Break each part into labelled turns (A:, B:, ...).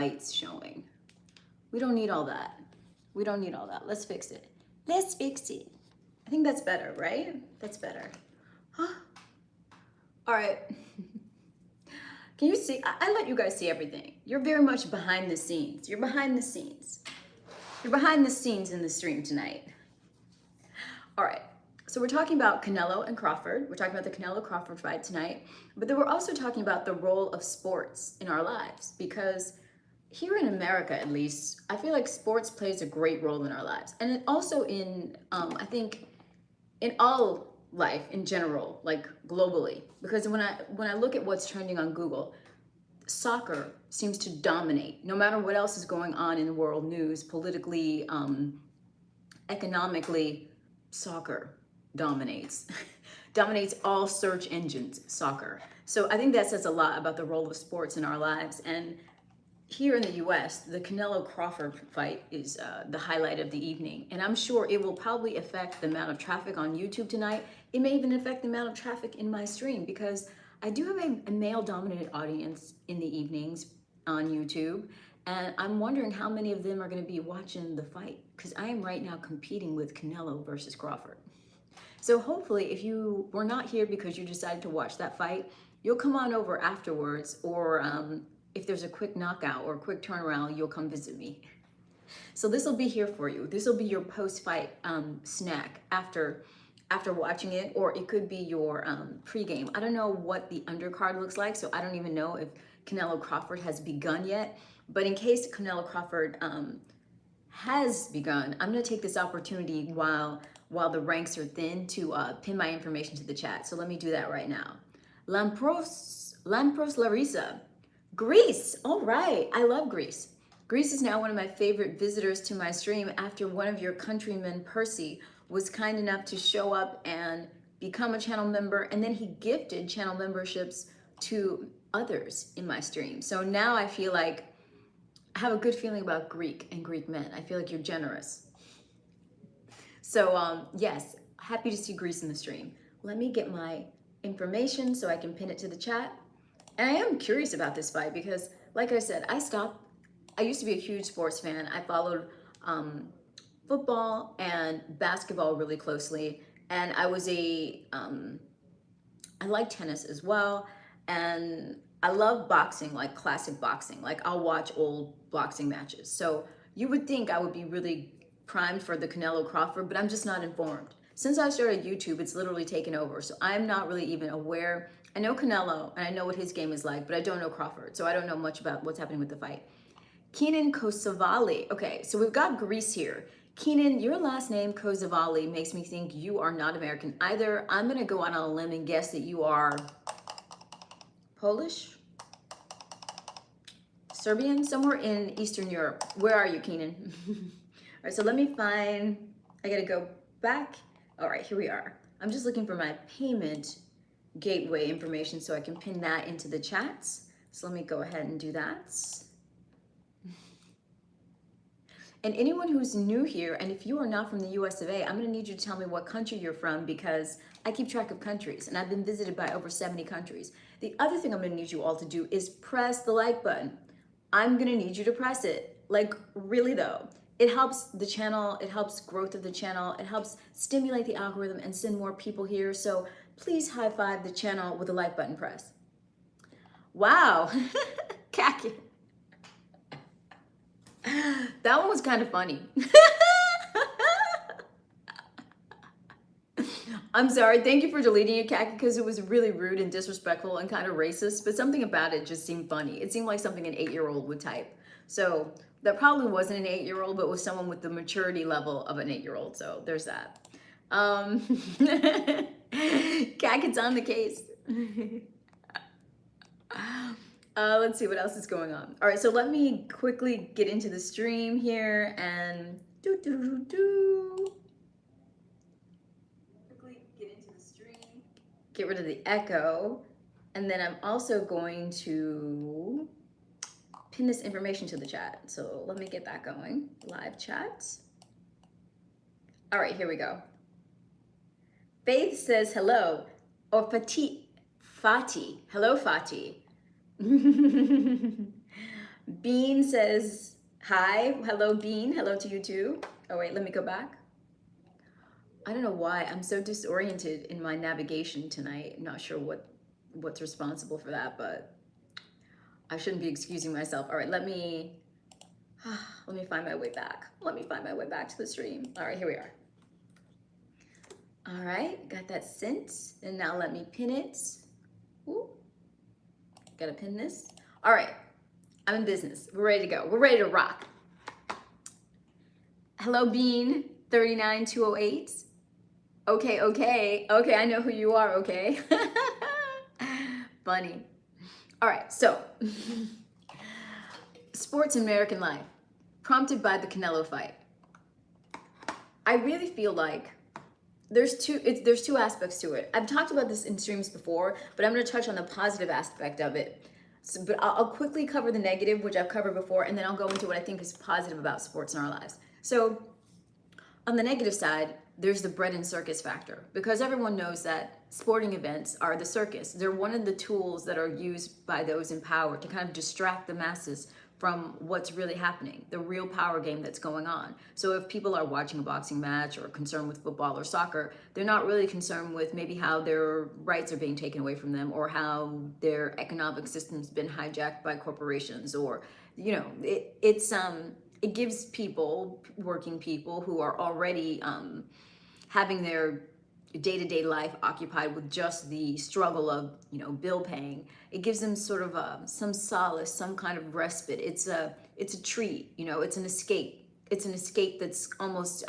A: lights showing. We don't need all that. We don't need all that. Let's fix it. Let's fix it. I think that's better, right? That's better. Huh? All right. Can you see? I let you guys see everything. You're very much behind the scenes. You're behind the scenes. You're behind the scenes in the stream tonight. All right. So we're talking about Canelo and Crawford. We're talking about the Canelo-Crawford fight tonight. But then we're also talking about the role of sports in our lives, because here in America, at least, I feel like sports plays a great role in our lives. And also in, I think, in all life in general, like globally. Because when I look at what's trending on Google, soccer seems to dominate. No matter what else is going on in the world news, politically, economically, soccer dominates. Dominates all search engines, soccer. So I think that says a lot about the role of sports in our lives. And here in the US, the Canelo-Crawford fight is the highlight of the evening. And I'm sure it will probably affect the amount of traffic on YouTube tonight. It may even affect the amount of traffic in my stream, because I do have a male-dominated audience in the evenings on YouTube. And I'm wondering how many of them are going to be watching the fight, because I am right now competing with Canelo versus Crawford. So hopefully, if you were not here because you decided to watch that fight, you'll come on over afterwards, or if there's a quick knockout or a quick turnaround, you'll come visit me. So this will be here for you. This will be your post-fight snack after watching it, or it could be your pregame. I don't know what the undercard looks like, so I don't even know if Canelo Crawford has begun yet. But in case Canelo Crawford has begun, I'm gonna take this opportunity while the ranks are thin to pin my information to the chat. So let me do that right now. Lampros Larissa. Greece, all right, I love Greece. Greece is now one of my favorite visitors to my stream after one of your countrymen, Percy, was kind enough to show up and become a channel member, and then he gifted channel memberships to others in my stream. So now I feel like I have a good feeling about Greek and Greek men. I feel like you're generous. So yes, happy to see Greece in the stream. Let me get my information so I can pin it to the chat. And I am curious about this fight because, like I said, I used to be a huge sports fan. I followed football and basketball really closely. And I like tennis as well. And I love boxing, like classic boxing. Like I'll watch old boxing matches. So you would think I would be really primed for the Canelo Crawford, but I'm just not informed. Since I started YouTube, it's literally taken over. So I'm not really even aware. I know Canelo and I know what his game is like, but I don't know Crawford. So I don't know much about what's happening with the fight. Keenan Kosovali. Okay, so we've got Greece here. Keenan, your last name, Kosovali, makes me think you are not American either. I'm gonna go out on a limb and guess that you are Polish? Serbian? Somewhere in Eastern Europe. Where are you, Keenan? All right, so let me find, I gotta go back. All right, here we are. I'm just looking for my payment gateway information so I can pin that into the chats. So let me go ahead and do that. And anyone who's new here, and if you are not from the US of A, I'm gonna need you to tell me what country you're from, because I keep track of countries and I've been visited by over 70 countries. The other thing I'm gonna need you all to do is press the like button. I'm gonna need you to press it, like really though. It helps the channel, it helps growth of the channel, it helps stimulate the algorithm and send more people here. So please high five the channel with a like button press. Wow, khaki. That one was kind of funny. I'm sorry, thank you for deleting it, Khaki, because it was really rude and disrespectful and kind of racist, but something about it just seemed funny. It seemed like something an 8-year-old would type. So that probably wasn't an 8-year-old, but was someone with the maturity level of an 8-year-old. So there's that. Khaki, it's on the case. Let's see what else is going on. All right, so let me quickly get into the stream here and quickly get into the stream, get rid of the echo, and then I'm also going to pin this information to the chat. So let me get that going. Live chat. All right, here we go. Faith says hello, or Fatih. Hello, Fatih. Bean says, hi. Hello, Bean. Hello to you too. Oh, wait, let me go back. I don't know why I'm so disoriented in my navigation tonight. I'm not sure what's responsible for that, but I shouldn't be excusing myself. All right, let me find my way back. Let me find my way back to the stream. All right, here we are. All right, got that sent. And now let me pin it. Ooh, gotta pin this. All right, I'm in business. We're ready to go. We're ready to rock. Hello, Bean 39208. Okay, I know who you are, okay? Funny. All right, so sports in American life, prompted by the Canelo fight. I really feel like there's two aspects to it. I've talked about this in streams before, but I'm going to touch on the positive aspect of it. So, but I'll quickly cover the negative, which I've covered before, and then I'll go into what I think is positive about sports in our lives. So on the negative side, there's the bread and circus factor, because everyone knows that sporting events are the circus. They're one of the tools that are used by those in power to kind of distract the masses from what's really happening, the real power game that's going on. So if people are watching a boxing match or concerned with football or soccer, they're not really concerned with maybe how their rights are being taken away from them, or how their economic system's been hijacked by corporations, or, you know, it gives people, working people who are already having their day-to-day life occupied with just the struggle of, you know, bill paying, it gives them sort of some solace, some kind of respite. It's a treat, you know, it's an escape. It's an escape that's almost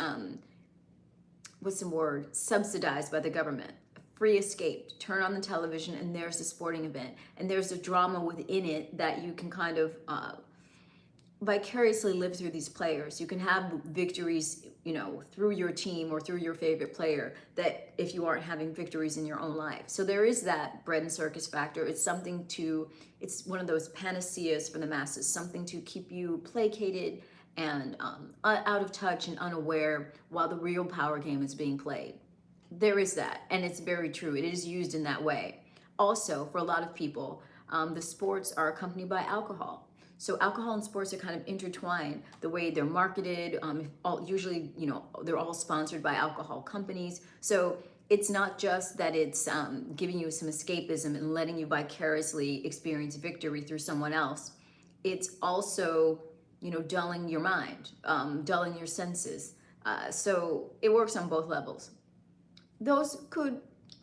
A: what's the word, subsidized by the government. Free escape. Turn on the television and there's the sporting event, and there's a drama within it that you can kind of vicariously live through these players. You can have victories, you know, through your team or through your favorite player, that if you aren't having victories in your own life. So there is that bread and circus factor. It's it's one of those panaceas for the masses, something to keep you placated and out of touch and unaware while the real power game is being played. There is that, and it's very true. It is used in that way. Also, for a lot of people, the sports are accompanied by alcohol. So alcohol and sports are kind of intertwined. The way they're marketed, usually, you know, they're all sponsored by alcohol companies. So it's not just that it's giving you some escapism and letting you vicariously experience victory through someone else. It's also, you know, dulling your mind, dulling your senses. So it works on both levels.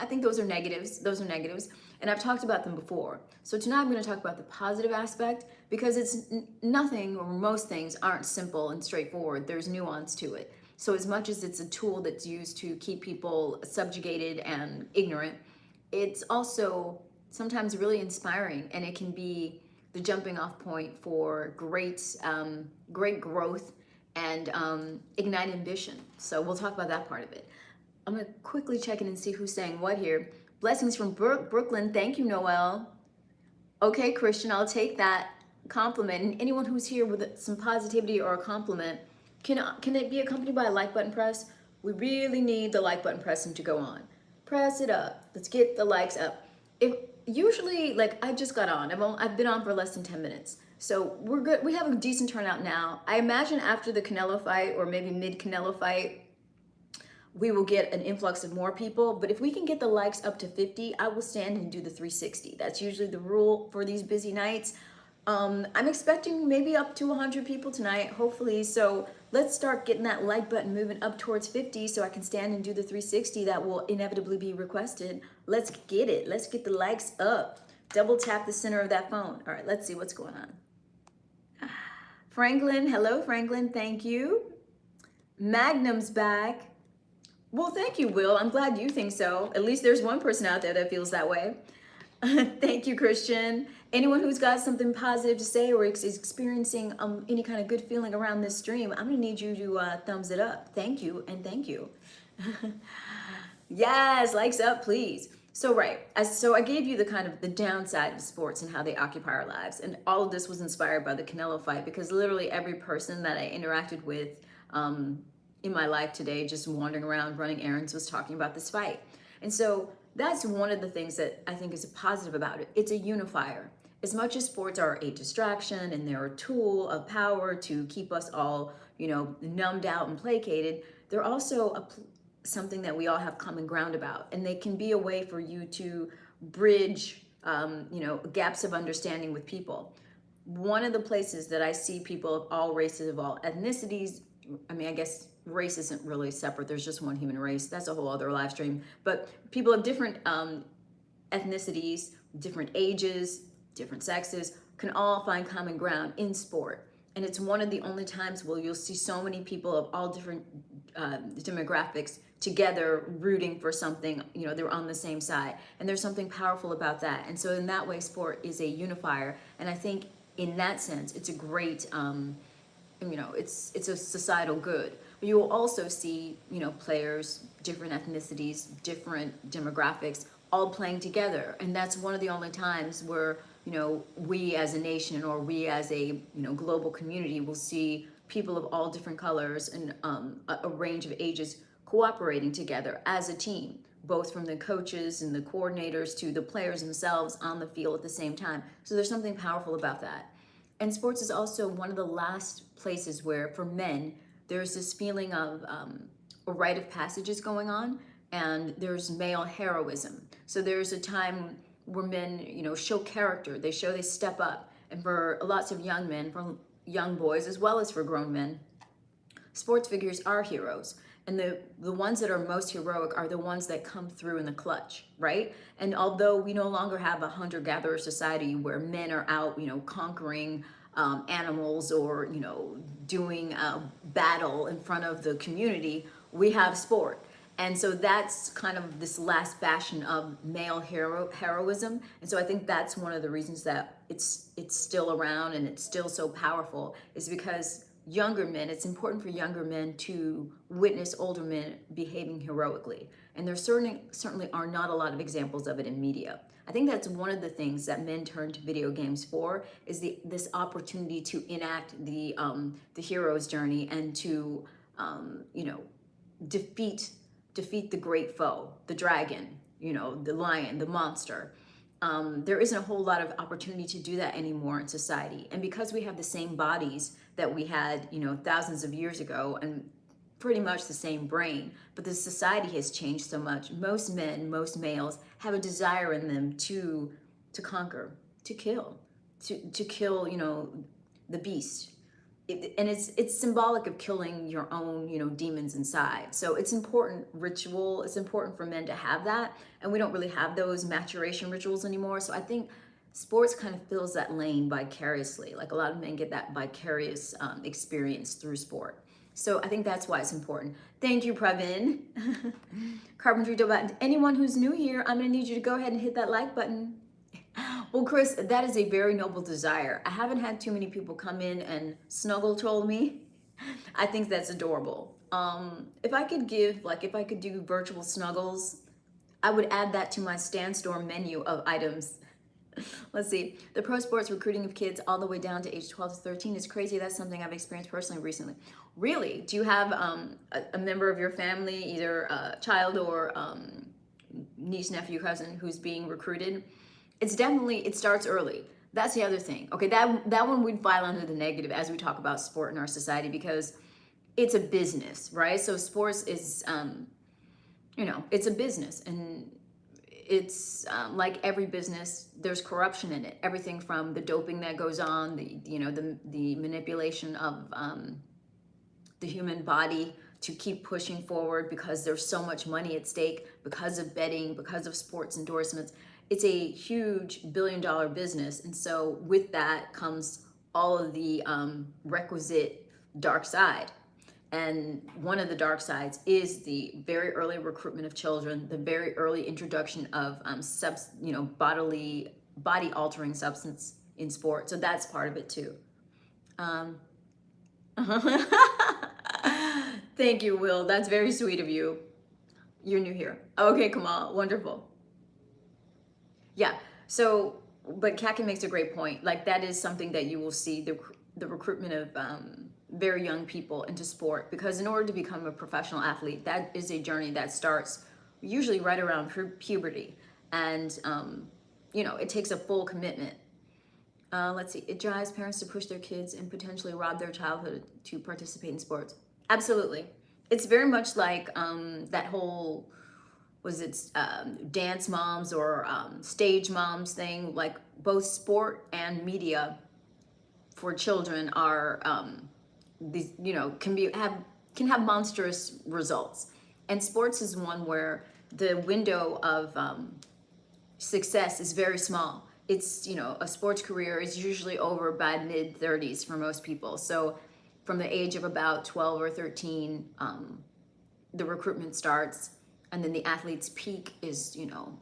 A: I think those are negatives. Those are negatives. And I've talked about them before. So tonight I'm going to talk about the positive aspect, because it's nothing, or most things aren't simple and straightforward. There's nuance to it. So as much as it's a tool that's used to keep people subjugated and ignorant, it's also sometimes really inspiring, and it can be the jumping off point for great growth and ignite ambition. So we'll talk about that part of it. I'm going to quickly check in and see who's saying what here. Blessings from Brooklyn. Thank you, Noel. Okay, Christian, I'll take that compliment. And anyone who's here with some positivity or a compliment, can it be accompanied by a like button press? We really need the like button pressing to go on. Press it up. Let's get the likes up. Usually, like, I just got on. I've been on for less than 10 minutes. So we're good. We have a decent turnout now. I imagine after the Canelo fight, or maybe mid-Canelo fight, we will get an influx of more people. But if we can get the likes up to 50, I will stand and do the 360. That's usually the rule for these busy nights. I'm expecting maybe up to 100 people tonight, hopefully. So let's start getting that like button moving up towards 50 so I can stand and do the 360 that will inevitably be requested. Let's get it. Let's get the likes up. Double tap the center of that phone. All right, let's see what's going on. Franklin, hello, Franklin. Thank you. Magnum's back. Well, thank you, Will. I'm glad you think so. At least there's one person out there that feels that way. Thank you, Christian. Anyone who's got something positive to say or is experiencing any kind of good feeling around this stream, I'm gonna need you to thumbs it up. Thank you, and thank you. Yes, likes up, please. So right, so I gave you the kind of the downside of sports and how they occupy our lives, and all of this was inspired by the Canelo fight, because literally every person that I interacted with in my life today, just wandering around running errands, was talking about this fight. And so that's one of the things that I think is a positive about it. It's a unifier. as much as sports are a distraction and they're a tool of power to keep us all, numbed out and placated, they're also something that we all have common ground about. And they can be a way for you to bridge, gaps of understanding with people. One of the places that I see people of all races, of all ethnicities, I mean, I guess race isn't really separate. There's just one human race. That's a whole other live stream. But people of different ethnicities, different ages, different sexes can all find common ground in sport. And it's one of the only times where you'll see so many people of all different demographics together rooting for something. They're on the same side. And there's something powerful about that. And so in that way, sport is a unifier. And I think in that sense, it's a great, it's a societal good. But you will also see, players, different ethnicities, different demographics, all playing together. And that's one of the only times where, we as a nation or we as a, global community will see people of all different colors and a range of ages cooperating together as a team, both from the coaches and the coordinators to the players themselves on the field at the same time. So there's something powerful about that. And sports is also one of the last places where, for men, there's this feeling of a rite of passage is going on, and there's male heroism. So there's a time where men, show character. They step up. And for lots of young men, for young boys, as well as for grown men, sports figures are heroes. And the ones that are most heroic are the ones that come through in the clutch, right? And although we no longer have a hunter-gatherer society where men are out, conquering animals or, doing a battle in front of the community, we have sport. And so that's kind of this last bastion of male heroism. And so I think that's one of the reasons that it's still around and it's still so powerful, is because younger men, it's important for younger men to witness older men behaving heroically. And there certainly are not a lot of examples of it in media. I think that's one of the things that men turn to video games for, is this opportunity to enact the hero's journey and to defeat the great foe, the dragon, the lion, the monster. There isn't a whole lot of opportunity to do that anymore in society. And because we have the same bodies that we had, thousands of years ago, and pretty much the same brain, but the society has changed so much. Most men, most males have a desire in them to conquer, to kill, the beast. And it's symbolic of killing your own, demons inside. So it's important ritual. It's important for men to have that. And we don't really have those maturation rituals anymore. So I think sports kind of fills that lane vicariously. Like, a lot of men get that vicarious experience through sport. So I think that's why it's important. Thank you, Pravin. Carpentry Dobat. Anyone who's new here, I'm gonna need you to go ahead and hit that like button. Well, Chris, that is a very noble desire. I haven't had too many people come in and snuggle troll me. I think that's adorable. If I could do virtual snuggles, I would add that to my Stan Store menu of items. Let's see. The pro sports recruiting of kids all the way down to age 12 to 13 is crazy. That's something I've experienced personally recently. Really? Do you have a member of your family, either a child or niece, nephew, cousin, who's being recruited? It starts early. That's the other thing. Okay, that one would file under the negative as we talk about sport in our society, because it's a business, right? So sports is, it's a business, and it's like every business, there's corruption in it. Everything from the doping that goes on, the manipulation of the human body to keep pushing forward because there's so much money at stake because of betting, because of sports endorsements. It's a huge billion-dollar business. And so with that comes all of the requisite dark side. And one of the dark sides is the very early recruitment of children, the very early introduction of body-altering substance in sport. So that's part of it too. Thank you, Will. That's very sweet of you. You're new here. Okay, Kamal, wonderful. Yeah, so, but Kakin makes a great point. Like, that is something that you will see, the recruitment of very young people into sport, because in order to become a professional athlete, that is a journey that starts usually right around puberty. And, it takes a full commitment. Let's see. It drives parents to push their kids and potentially rob their childhood to participate in sports. Absolutely. It's very much like that whole, was it dance moms or stage moms thing. Like both sport and media for children are these, you know, can have monstrous results. And sports is one where the window of success is very small. It's, you know, a sports career is usually over by mid 30s for most people. So from the age of about 12 or 13, the recruitment starts, and then the athlete's peak is, you know,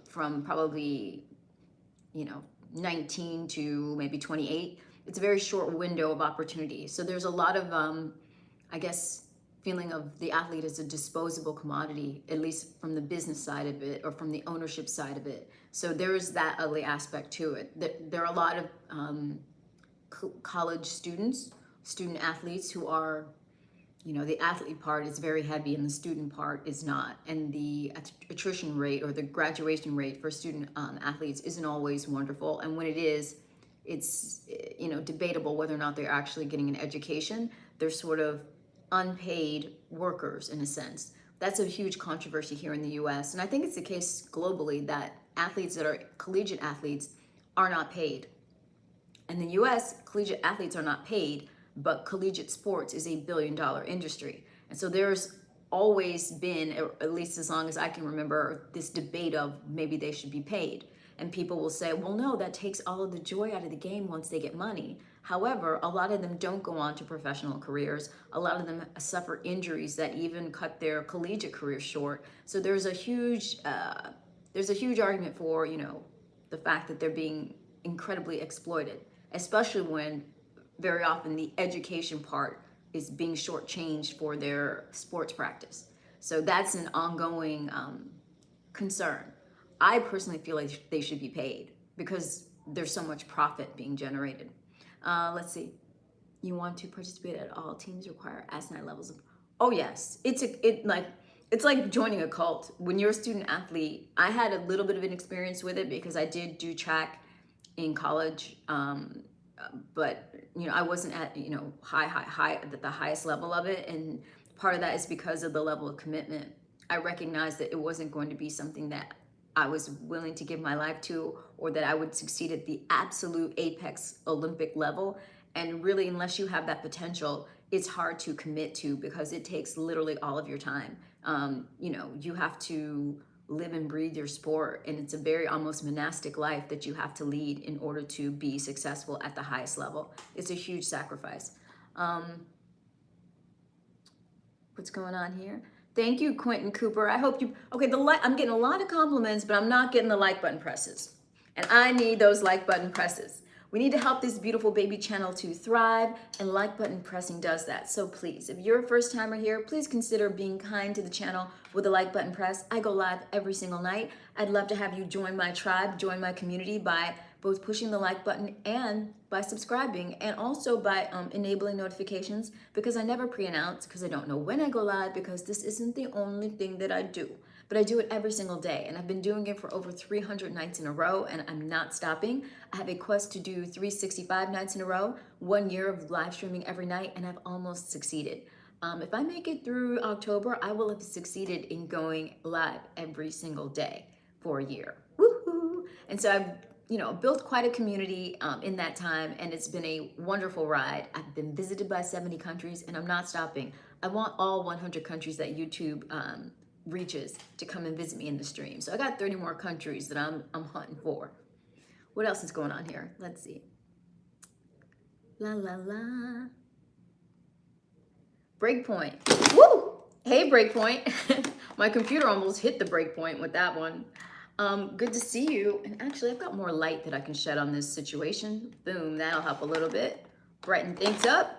A: from probably, you know, 19 to maybe 28. It's a very short window of opportunity. So there's a lot of, I guess, feeling of the athlete as a disposable commodity, at least from the business side of it or from the ownership side of it. So there is that ugly aspect to it. There are a lot of college student athletes who are, you know, the athlete part is very heavy and the student part is not. And the attrition rate or the graduation rate for student athletes isn't always wonderful. And when it is, it's, you know, debatable whether or not they're actually getting an education. They're sort of unpaid workers in a sense. That's a huge controversy here in the US. And I think it's the case globally that athletes that are collegiate athletes are not paid. In the US, collegiate athletes are not paid, but collegiate sports is $1 billion industry. And so there's always been, at least as long as I can remember, this debate of maybe they should be paid. And people will say, well, no, that takes all of the joy out of the game once they get money. However, a lot of them don't go on to professional careers. A lot of them suffer injuries that even cut their collegiate career short. So there's a huge argument for, you know, the fact that they're being incredibly exploited, especially when very often the education part is being shortchanged for their sports practice. So that's an ongoing concern. I personally feel like they should be paid because there's so much profit being generated. Let's see. You want to participate at all? Teams require asinine levels of. Oh yes, it's like joining a cult. When you're a student athlete, I had a little bit of an experience with it because I did do track in college, but you know I wasn't at, you know, high at the highest level of it, and part of that is because of the level of commitment. I recognized that it wasn't going to be something that I was willing to give my life to, or that I would succeed at the absolute apex Olympic level. And really, unless you have that potential, it's hard to commit to because it takes literally all of your time. You know, you have to live and breathe your sport, and it's a very almost monastic life that you have to lead in order to be successful at the highest level. It's a huge sacrifice. What's going on here? Thank you, Quentin Cooper. I hope you, okay, I'm getting a lot of compliments, but I'm not getting the like button presses. And I need those like button presses. We need to help this beautiful baby channel to thrive, and like button pressing does that. So please, if you're a first timer here, please consider being kind to the channel with a like button press. I go live every single night. I'd love to have you join my tribe, join my community by both pushing the like button and by subscribing, and also by enabling notifications, because I never pre-announce because I don't know when I go live, because this isn't the only thing that I do. But I do it every single day, and I've been doing it for over 300 nights in a row, and I'm not stopping. I have a quest to do 365 nights in a row, 1 year of live streaming every night, and I've almost succeeded. If I make it through October, I will have succeeded in going live every single day for a year. Woohoo! And so I've, you know, built quite a community in that time, and it's been a wonderful ride. I've been visited by 70 countries, and I'm not stopping. I want all 100 countries that YouTube reaches to come and visit me in the stream. So I got 30 more countries that I'm hunting for. What else is going on here? Let's see. La la la. Breakpoint. Woo! Hey, Breakpoint. My computer almost hit the breakpoint with that one. Good to see you. And actually, I've got more light that I can shed on this situation. Boom, that'll help a little bit. Brighten things up.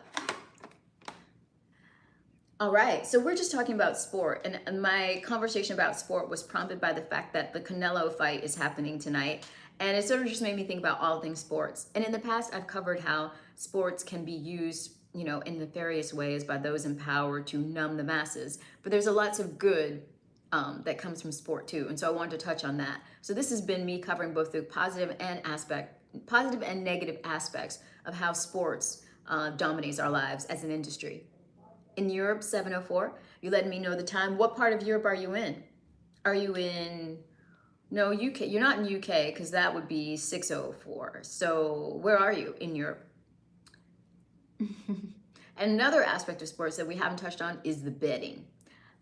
A: All right, so we're just talking about sport, and my conversation about sport was prompted by the fact that the Canelo fight is happening tonight, and it sort of just made me think about all things sports. And in the past, I've covered how sports can be used, you know, in nefarious ways by those in power to numb the masses, but there's a lots of good that comes from sport too, and so I wanted to touch on that. So this has been me covering both the positive and and negative aspects of how sports dominates our lives as an industry. In Europe, 7:04. You let me know the time. What part of Europe are you in? Are you in, no, UK? You're not in UK because that would be 6:04. So where are you in Europe? And another aspect of sports that we haven't touched on is the betting,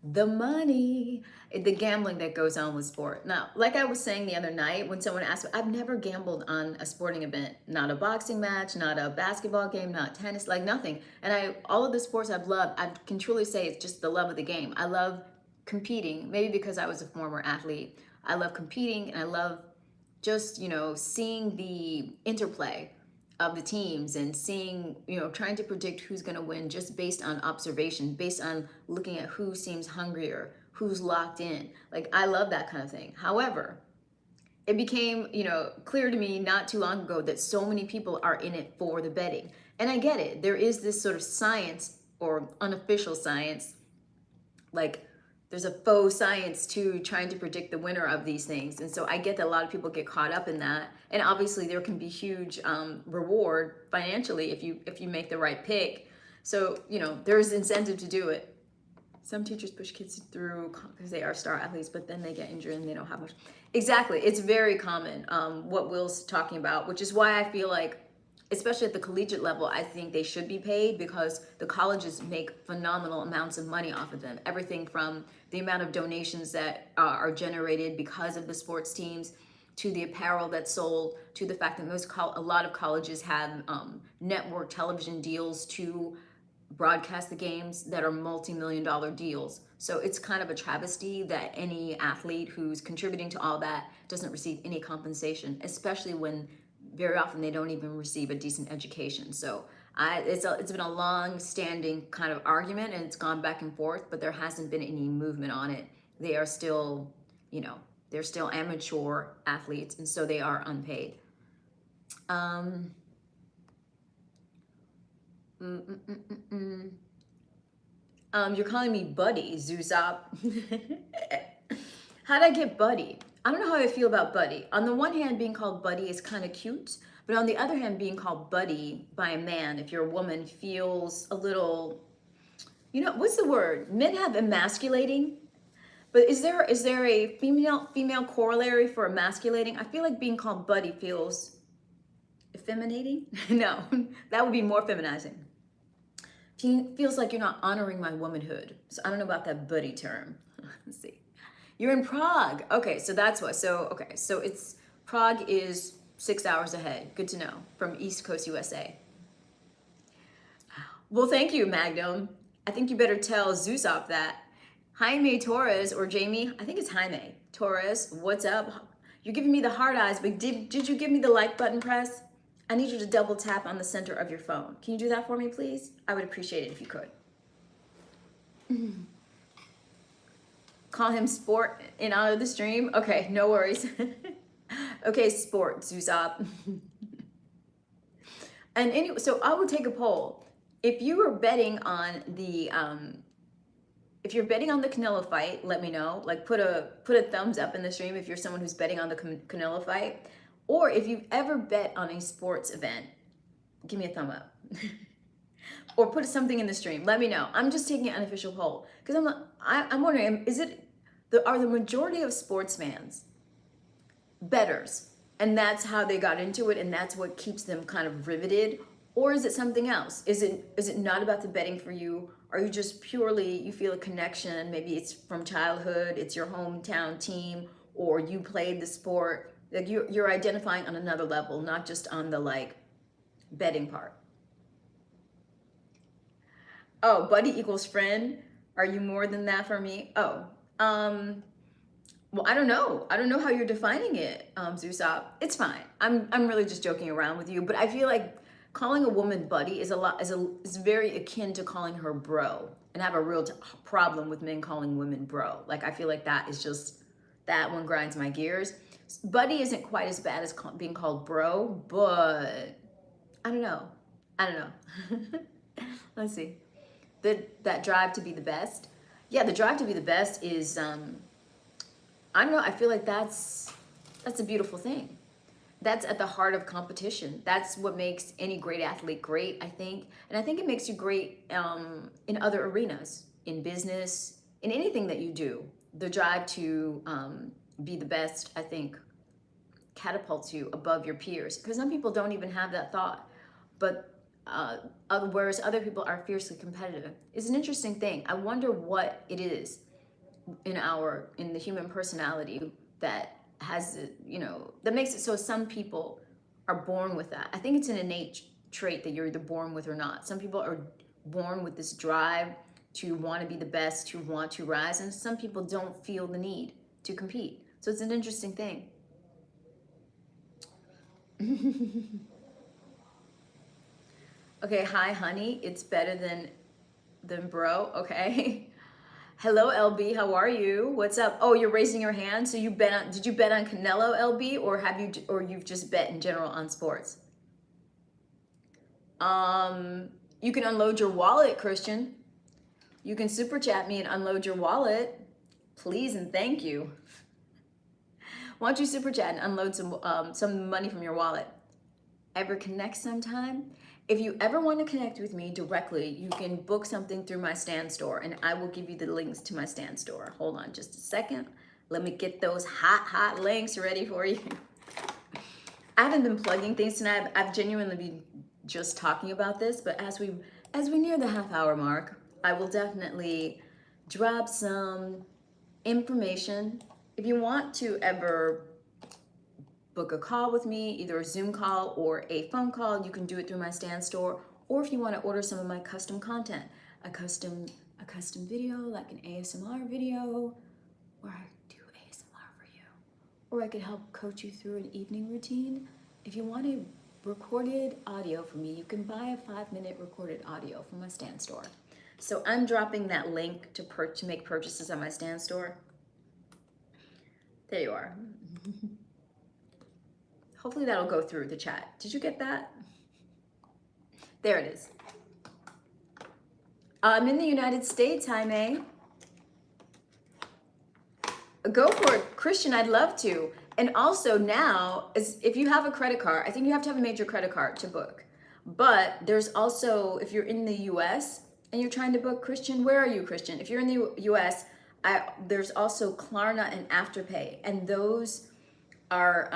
A: the money, the gambling that goes on with sport. Now, like I was saying the other night when someone asked me, I've never gambled on a sporting event, not a boxing match, not a basketball game, not tennis, like nothing. And all of the sports I've loved, I can truly say it's just the love of the game. I love competing, maybe because I was a former athlete. I love competing, and I love just, seeing the interplay of the teams and seeing, trying to predict who's going to win just based on observation, based on looking at who seems hungrier, who's locked in. Like, I love that kind of thing. However, it became, clear to me not too long ago that so many people are in it for the betting. And I get it. There is this sort of science or unofficial science, like there's a faux science to trying to predict the winner of these things. And so I get that a lot of people get caught up in that. And obviously there can be huge reward financially if you make the right pick. So, there's incentive to do it. Some teachers push kids through because they are star athletes, but then they get injured and they don't have much. Exactly. It's very common, what Will's talking about, which is why I feel like, especially at the collegiate level, I think they should be paid because the colleges make phenomenal amounts of money off of them. Everything from the amount of donations that are generated because of the sports teams, to the apparel that's sold, to the fact that a lot of colleges have network television deals to broadcast the games that are multi-million-dollar deals. So it's kind of a travesty that any athlete who's contributing to all that doesn't receive any compensation, especially when very often they don't even receive a decent education. So it's been a long-standing kind of argument, and it's gone back and forth, but there hasn't been any movement on it. They are still, they're still amateur athletes, and so they are unpaid. You're calling me Buddy, Zusop. How'd I get Buddy? I don't know how I feel about Buddy. On the one hand, being called Buddy is kind of cute, but on the other hand, being called Buddy by a man, if you're a woman, feels a little, what's the word? Men have emasculating, but is there a female corollary for emasculating? I feel like being called Buddy feels effeminating. No, that would be more feminizing. Feels like you're not honoring my womanhood. So I don't know about that Buddy term. Let's see. You're in Prague. Okay, so that's what. So Prague is 6 hours ahead. Good to know, from East Coast USA. Well, thank you, Magnum. I think you better tell Zusop that. Jaime Torres, or Jamie, I think it's Jaime Torres, what's up? You're giving me the hard eyes, but did you give me the like button press? I need you to double tap on the center of your phone. Can you do that for me, please? I would appreciate it if you could. Call him Sport in honor of the stream. Okay, no worries. Okay, Sport, Zusop. And anyway, so I would take a poll. If you were betting on the, if you're betting on the Canelo fight, let me know. Like, put a thumbs up in the stream if you're someone who's betting on the Canelo fight. Or if you've ever bet on a sports event, give me a thumb up. Or put something in the stream. Let me know. I'm just taking an unofficial poll because I'm wondering, are the majority of sportsmans bettors, and that's how they got into it, and that's what keeps them kind of riveted? Or is it something else? Is it not about the betting for you? Are you just purely, you feel a connection? Maybe it's from childhood, it's your hometown team, or you played the sport. Like you're identifying on another level, not just on the betting part. Oh, buddy equals friend. Are you more than that for me? Oh, well, I don't know. I don't know how you're defining it, Zusop. It's fine. I'm really just joking around with you, but I feel like calling a woman buddy is very akin to calling her bro, and I have a real problem with men calling women bro. Like, I feel like that one grinds my gears. Buddy isn't quite as bad as being called bro, but I don't know. Let's see. That drive to be the best. Yeah, the drive to be the best is, I don't know, I feel like that's a beautiful thing. that's at the heart of competition. That's what makes any great athlete great, I think. And I think it makes you great in other arenas, in business, in anything that you do. The drive to be the best, I think, catapults you above your peers. Because some people don't even have that thought. But whereas other people are fiercely competitive. It's an interesting thing. I wonder what it is in the human personality that has, that makes it so some people are born with that. I think it's an innate trait that you're either born with or not. Some people are born with this drive to want to be the best, to want to rise, and some people don't feel the need to compete. So it's an interesting thing. Okay, hi honey, it's better than bro, okay? Hello, LB. How are you? What's up? Oh, you're raising your hand. So did you bet on Canelo, LB, or you've just bet in general on sports? You can unload your wallet, Christian. You can super chat me and unload your wallet, please and thank you. Why don't you super chat and unload some money from your wallet? Ever connect sometime? If you ever want to connect with me directly, you can book something through my Stand store, and I will give you the links to my Stand store. Hold on just a second. Let me get those hot links ready for you. I haven't been plugging things tonight. I've genuinely been just talking about this, but as we near the half-hour mark, I will definitely drop some information. If you want to ever book a call with me, either a Zoom call or a phone call, you can do it through my Stand store. Or if you want to order some of my custom content, a custom video, like an ASMR video, where I do ASMR for you, or I could help coach you through an evening routine. If you want a recorded audio from me, you can buy a 5-minute recorded audio from my Stand store. So I'm dropping that link to make purchases on my Stand store. There you are. Hopefully that'll go through the chat. Did you get that? There it is. I'm in the United States, Jaime. Go for it. Christian, I'd love to. And also now, if you have a credit card, I think you have to have a major credit card to book. But there's also, if you're in the US and you're trying to book, Christian, where are you, Christian? If you're in the US, there's also Klarna and Afterpay. And those are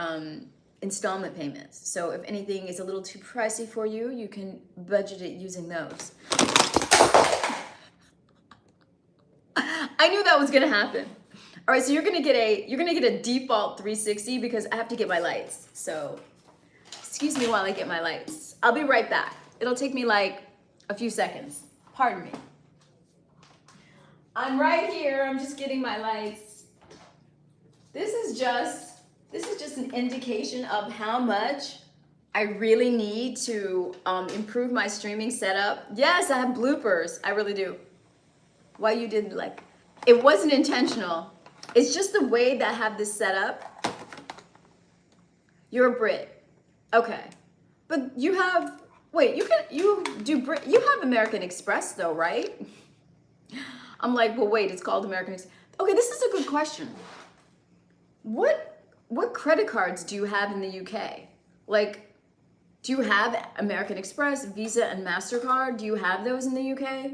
A: installment payments. So if anything is a little too pricey for you, you can budget it using those. I knew that was gonna happen. All right, so you're gonna get a default 360 because I have to get my lights. So excuse me while I get my lights. I'll be right back. It'll take me like a few seconds. Pardon me. I'm right here. I'm just getting my lights. This is just an indication of how much I really need to improve my streaming setup. Yes, I have bloopers. I really do. Why you did it wasn't intentional. It's just the way that I have this set up. You're a Brit. Okay. But you have, wait, you have American Express though, right? I'm like, well, wait, it's called American Express. Okay, this is a good question. What credit cards do you have in the UK? Like, do you have American Express, Visa, and MasterCard? Do you have those in the UK?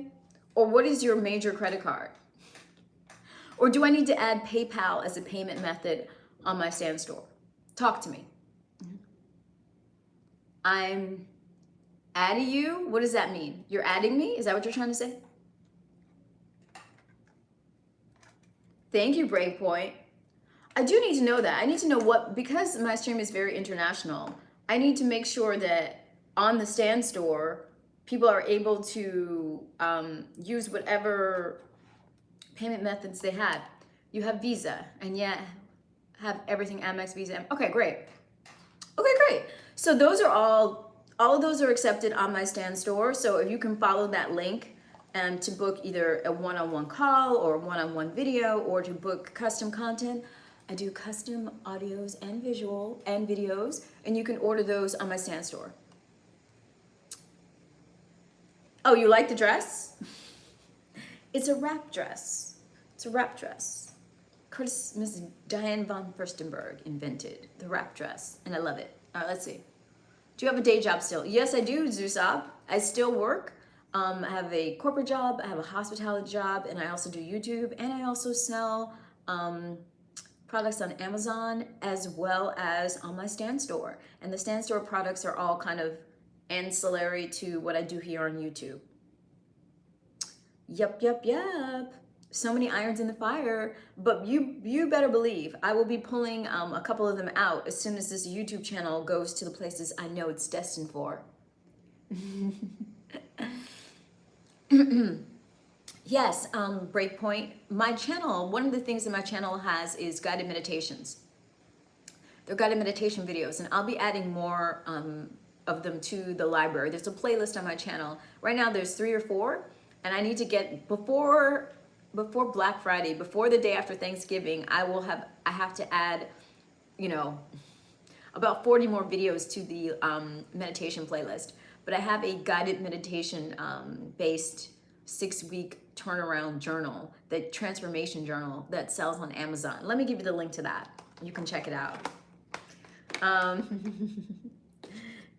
A: Or what is your major credit card? Or do I need to add PayPal as a payment method on my Stand store? Talk to me. I'm adding you? What does that mean? You're adding me? Is that what you're trying to say? Thank you, Breakpoint. I do need to know that. I need to know because my stream is very international, I need to make sure that on the Stand store, people are able to use whatever payment methods they have. You have Visa, and yet have everything Amex, Visa. Okay, great. Okay, great. So those are all of those are accepted on my Stand store. So if you can follow that link to book either a one-on-one call or a one-on-one video, or to book custom content, I do custom audios and videos, and you can order those on my Stand store. Oh, you like the dress? It's a wrap dress. It's a wrap dress. Mrs. Diane von Furstenberg invented the wrap dress, and I love it. All right, let's see. Do you have a day job still? Yes, I do, Zusab. I still work. I have a corporate job, I have a hospitality job, and I also do YouTube, and I also sell products on Amazon as well as on my stand store. And the stand store products are all kind of ancillary to what I do here on YouTube. Yep. So many irons in the fire, but you better believe I will be pulling a couple of them out as soon as this YouTube channel goes to the places I know it's destined for. Yes, Breakpoint. My channel, one of the things that my channel has is guided meditations. They're guided meditation videos, and I'll be adding more of them to the library. There's a playlist on my channel. Right now there's 3 or 4, and I need to get, before Black Friday, before the day after Thanksgiving, I have to add, you know, about 40 more videos to the meditation playlist. But I have a guided meditation based 6-week turnaround journal, the transformation journal that sells on Amazon. Let me give you the link to that. You can check it out.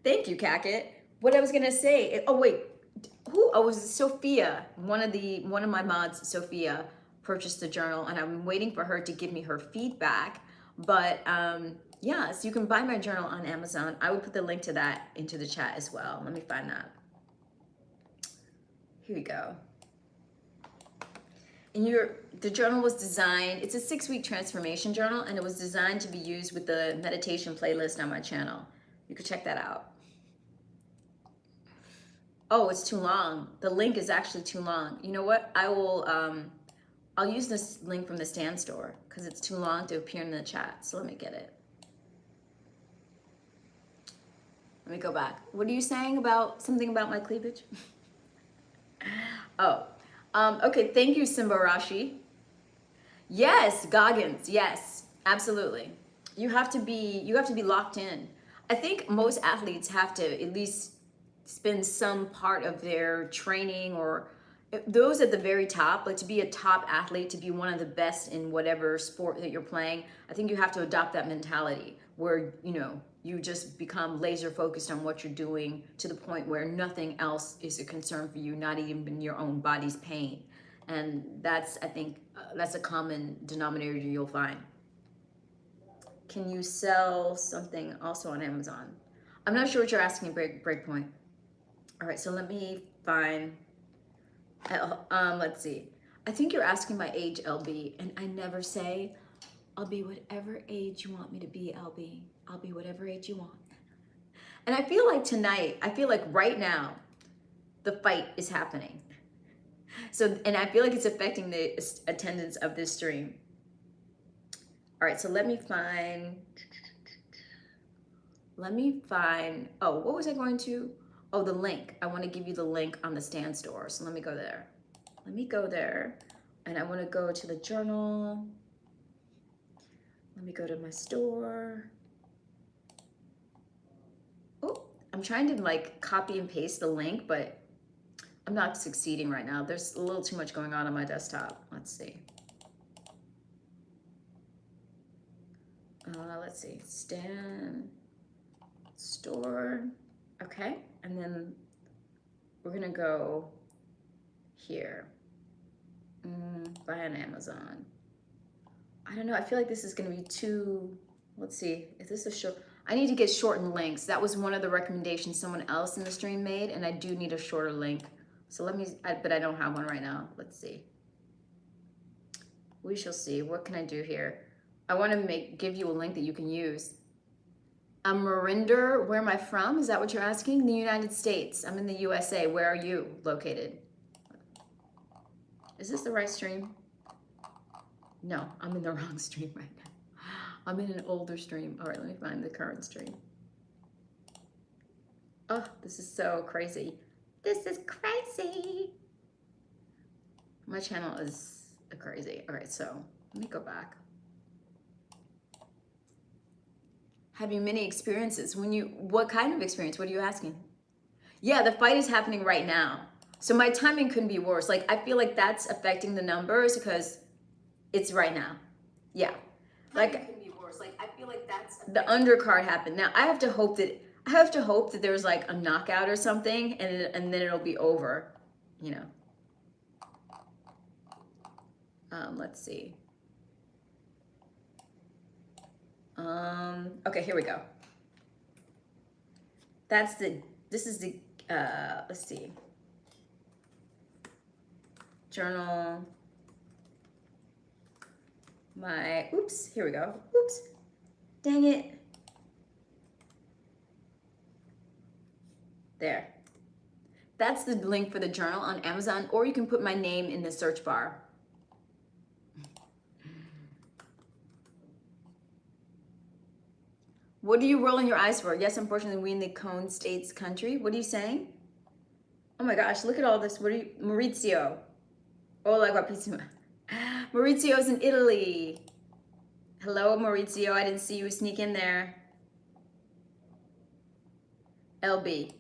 A: Thank you, Kakit. What I was gonna say, oh wait, it was Sophia, one of my mods, Sophia, purchased the journal, and I'm waiting for her to give me her feedback. But yeah, so you can buy my journal on Amazon. I will put the link to that into the chat as well. Let me find that. Here we go. And the journal was designed, it's a 6-week transformation journal, and it was designed to be used with the meditation playlist on my channel. You could check that out. Oh, it's too long. The link is actually too long. You know what? I'll use this link from the stand store because it's too long to appear in the chat. So let me get it. Let me go back. What are you saying about something about my cleavage? Oh, okay. Thank you, Simbarashi. Yes, Goggins. Yes, absolutely. You have to be locked in. I think most athletes have to at least spend some part of their training, or those at the very top, like to be a top athlete, to be one of the best in whatever sport that you're playing. I think you have to adopt that mentality where, you know, you just become laser focused on what you're doing to the point where nothing else is a concern for you, not even your own body's pain. And that's, I think, that's a common denominator you'll find. Can you sell something also on Amazon? I'm not sure what you're asking, Breakpoint. All right, so let me find, let's see. I think you're asking my age, LB, and I never say, I'll be whatever age you want me to be, LB. I'll be whatever age you want. And I feel like tonight, right now, the fight is happening. So, and I feel like it's affecting the attendance of this stream. All right, so let me find, oh, what was I going to? Oh, the link. I want to give you the link on the stand store. So let me go there. And I want to go to the journal. Let me go to my store. Oh, I'm trying to like copy and paste the link, but I'm not succeeding right now. There's a little too much going on my desktop. Let's see. Let's see. Stand store. Okay. And then we're going to go here. Buy on Amazon. I don't know. I feel like this is going to be too, let's see. Is this a short? I need to get shortened links. That was one of the recommendations someone else in the stream made, and I do need a shorter link. So let me, but I don't have one right now. Let's see. We shall see. What can I do here? I want to give you a link that you can use. Marinder, where am I from? Is that what you're asking? The United States. I'm in the USA. Where are you located? Is this the right stream? No, I'm in the wrong stream right now. I'm in an older stream. All right, let me find the current stream. Oh, this is so crazy. This is crazy. My channel is crazy. All right, so let me go back. Having many experiences. What kind of experience? What are you asking? Yeah, the fight is happening right now. So my timing couldn't be worse. Like, I feel like that's affecting the numbers because it's right now. Yeah. Like, couldn't be worse. Like, I feel like the undercard happened. Now I have to hope that there's like a knockout or something, and then it'll be over, you know. Let's see. Okay, here we go. This is the, let's see. Journal. Oops, here we go. Oops, dang it. There. That's the link for the journal on Amazon, or you can put my name in the search bar. What are you rolling your eyes for? Yes, unfortunately, we in the Cone States country. What are you saying? Oh my gosh, look at all this. What are you? Maurizio. Hola, guapissima. Maurizio's in Italy. Hello, Maurizio. I didn't see you sneak in there. LB.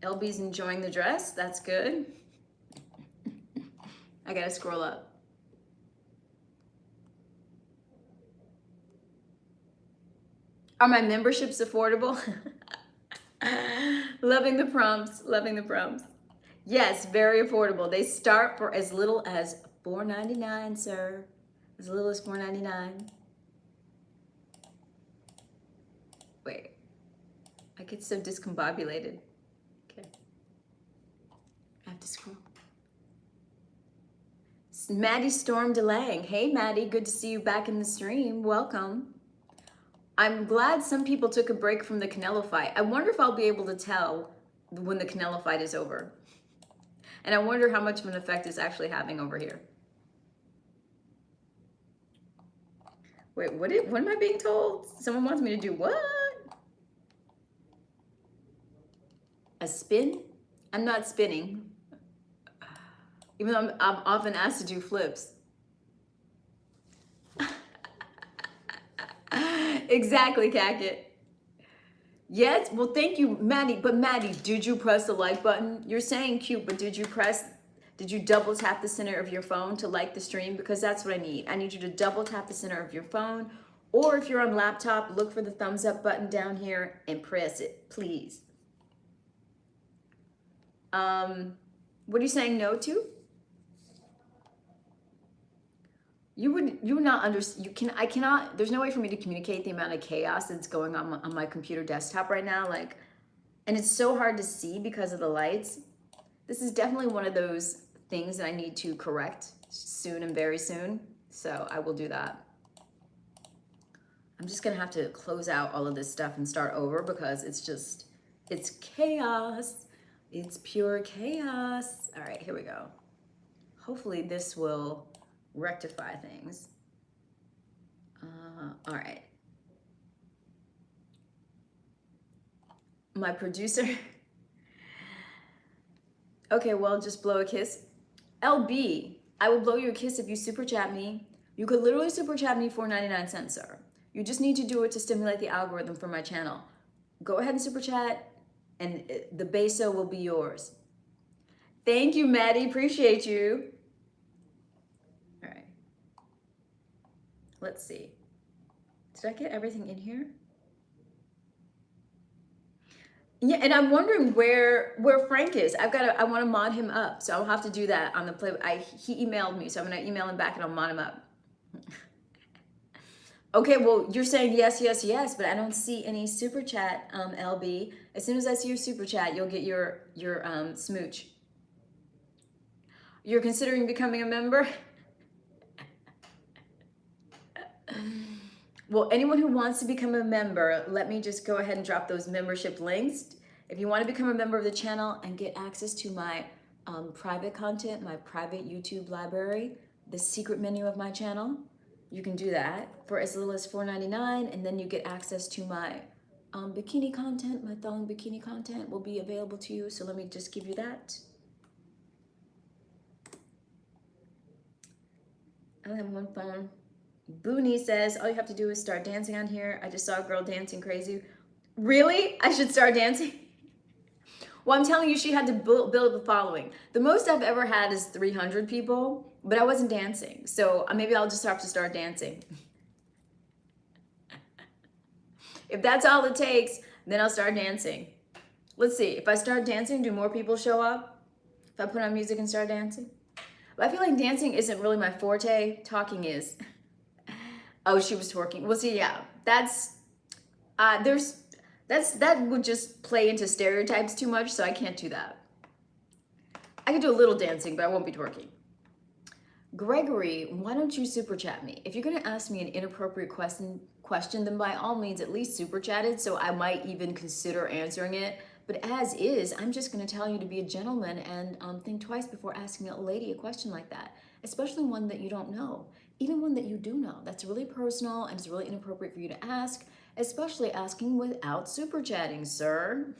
A: LB's enjoying the dress. That's good. I gotta scroll up. Are my memberships affordable? Loving the prompts, loving the prompts. Yes, very affordable. They start for as little as $4.99, sir. As little as $4.99. Wait, I get so discombobulated. Okay, I have to scroll. Maddie Storm DeLang. Hey, Maddie, good to see you back in the stream. Welcome. I'm glad some people took a break from the Canelo fight. I wonder if I'll be able to tell when the Canelo fight is over. And I wonder how much of an effect it's actually having over here. Wait, what am I being told? Someone wants me to do what? A spin? I'm not spinning. Even though I'm often asked to do flips. Exactly, Cacket. Yes, well, thank you, Maddie. But Maddie, did you press the like button? You're saying cute, but did you double tap the center of your phone to like the stream? Because that's what I need. I need you to double tap the center of your phone. Or if you're on laptop, look for the thumbs up button down here and press it, please. What are you saying no to? You would not understand. I cannot, there's no way for me to communicate the amount of chaos that's going on my computer desktop right now. Like, and it's so hard to see because of the lights. This is definitely one of those things that I need to correct soon and very soon. So I will do that. I'm just gonna have to close out all of this stuff and start over because it's chaos. It's pure chaos. All right, here we go. Hopefully this will rectify things. All right. My producer. Okay, well, just blow a kiss. LB, I will blow you a kiss if you super chat me. You could literally super chat me for 99¢, sir. You just need to do it to stimulate the algorithm for my channel. Go ahead and super chat and the beso will be yours. Thank you, Maddie. Appreciate you. All right. Let's see. Did I get everything in here? Yeah, and I'm wondering where Frank is. I want to mod him up, so I'll have to do that on the play. He emailed me, so I'm gonna email him back and I'll mod him up. Okay, well, you're saying yes, yes, yes, but I don't see any super chat, LB. As soon as I see your super chat, you'll get your smooch. You're considering becoming a member? Well, anyone who wants to become a member, let me just go ahead and drop those membership links. If you want to become a member of the channel and get access to my private content, my private YouTube library, the secret menu of my channel, you can do that for as little as $4.99, and then you get access to my bikini content. My thong bikini content will be available to you. So let me just give you that. I only have one phone. Booney says, all you have to do is start dancing on here. I just saw a girl dancing crazy. Really? I should start dancing? Well, I'm telling you, she had to build up a following. The most I've ever had is 300 people, but I wasn't dancing. So maybe I'll just have to start dancing. If that's all it takes, then I'll start dancing. Let's see. If I start dancing, do more people show up? If I put on music and start dancing? But I feel like dancing isn't really my forte. Talking is. Oh, she was twerking. Well, see, yeah, that would just play into stereotypes too much, so I can't do that. I can do a little dancing, but I won't be twerking. Gregory, why don't you super chat me? If you're gonna ask me an inappropriate question, then by all means, at least super chat it, so I might even consider answering it. But as is, I'm just gonna tell you to be a gentleman and think twice before asking a lady a question like that, especially one that you don't know, even one that you do know. That's really personal and it's really inappropriate for you to ask, especially asking without super chatting, sir.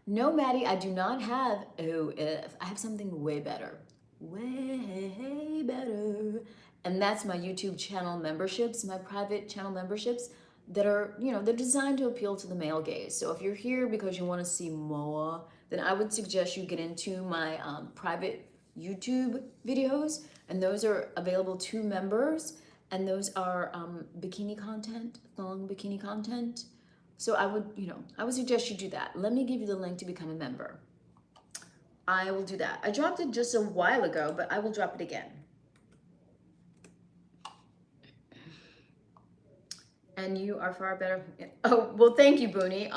A: No, Maddie, I do not have, I have something way better. Way better. And that's my YouTube channel memberships, my private channel memberships that are, they're designed to appeal to the male gaze. So if you're here because you want to see more, then I would suggest you get into my private YouTube videos. And those are available to members. And those are bikini content, thong bikini content. So I would suggest you do that. Let me give you the link to become a member. I will do that. I dropped it just a while ago, but I will drop it again. And you are far better. Oh, well, thank you, Booney.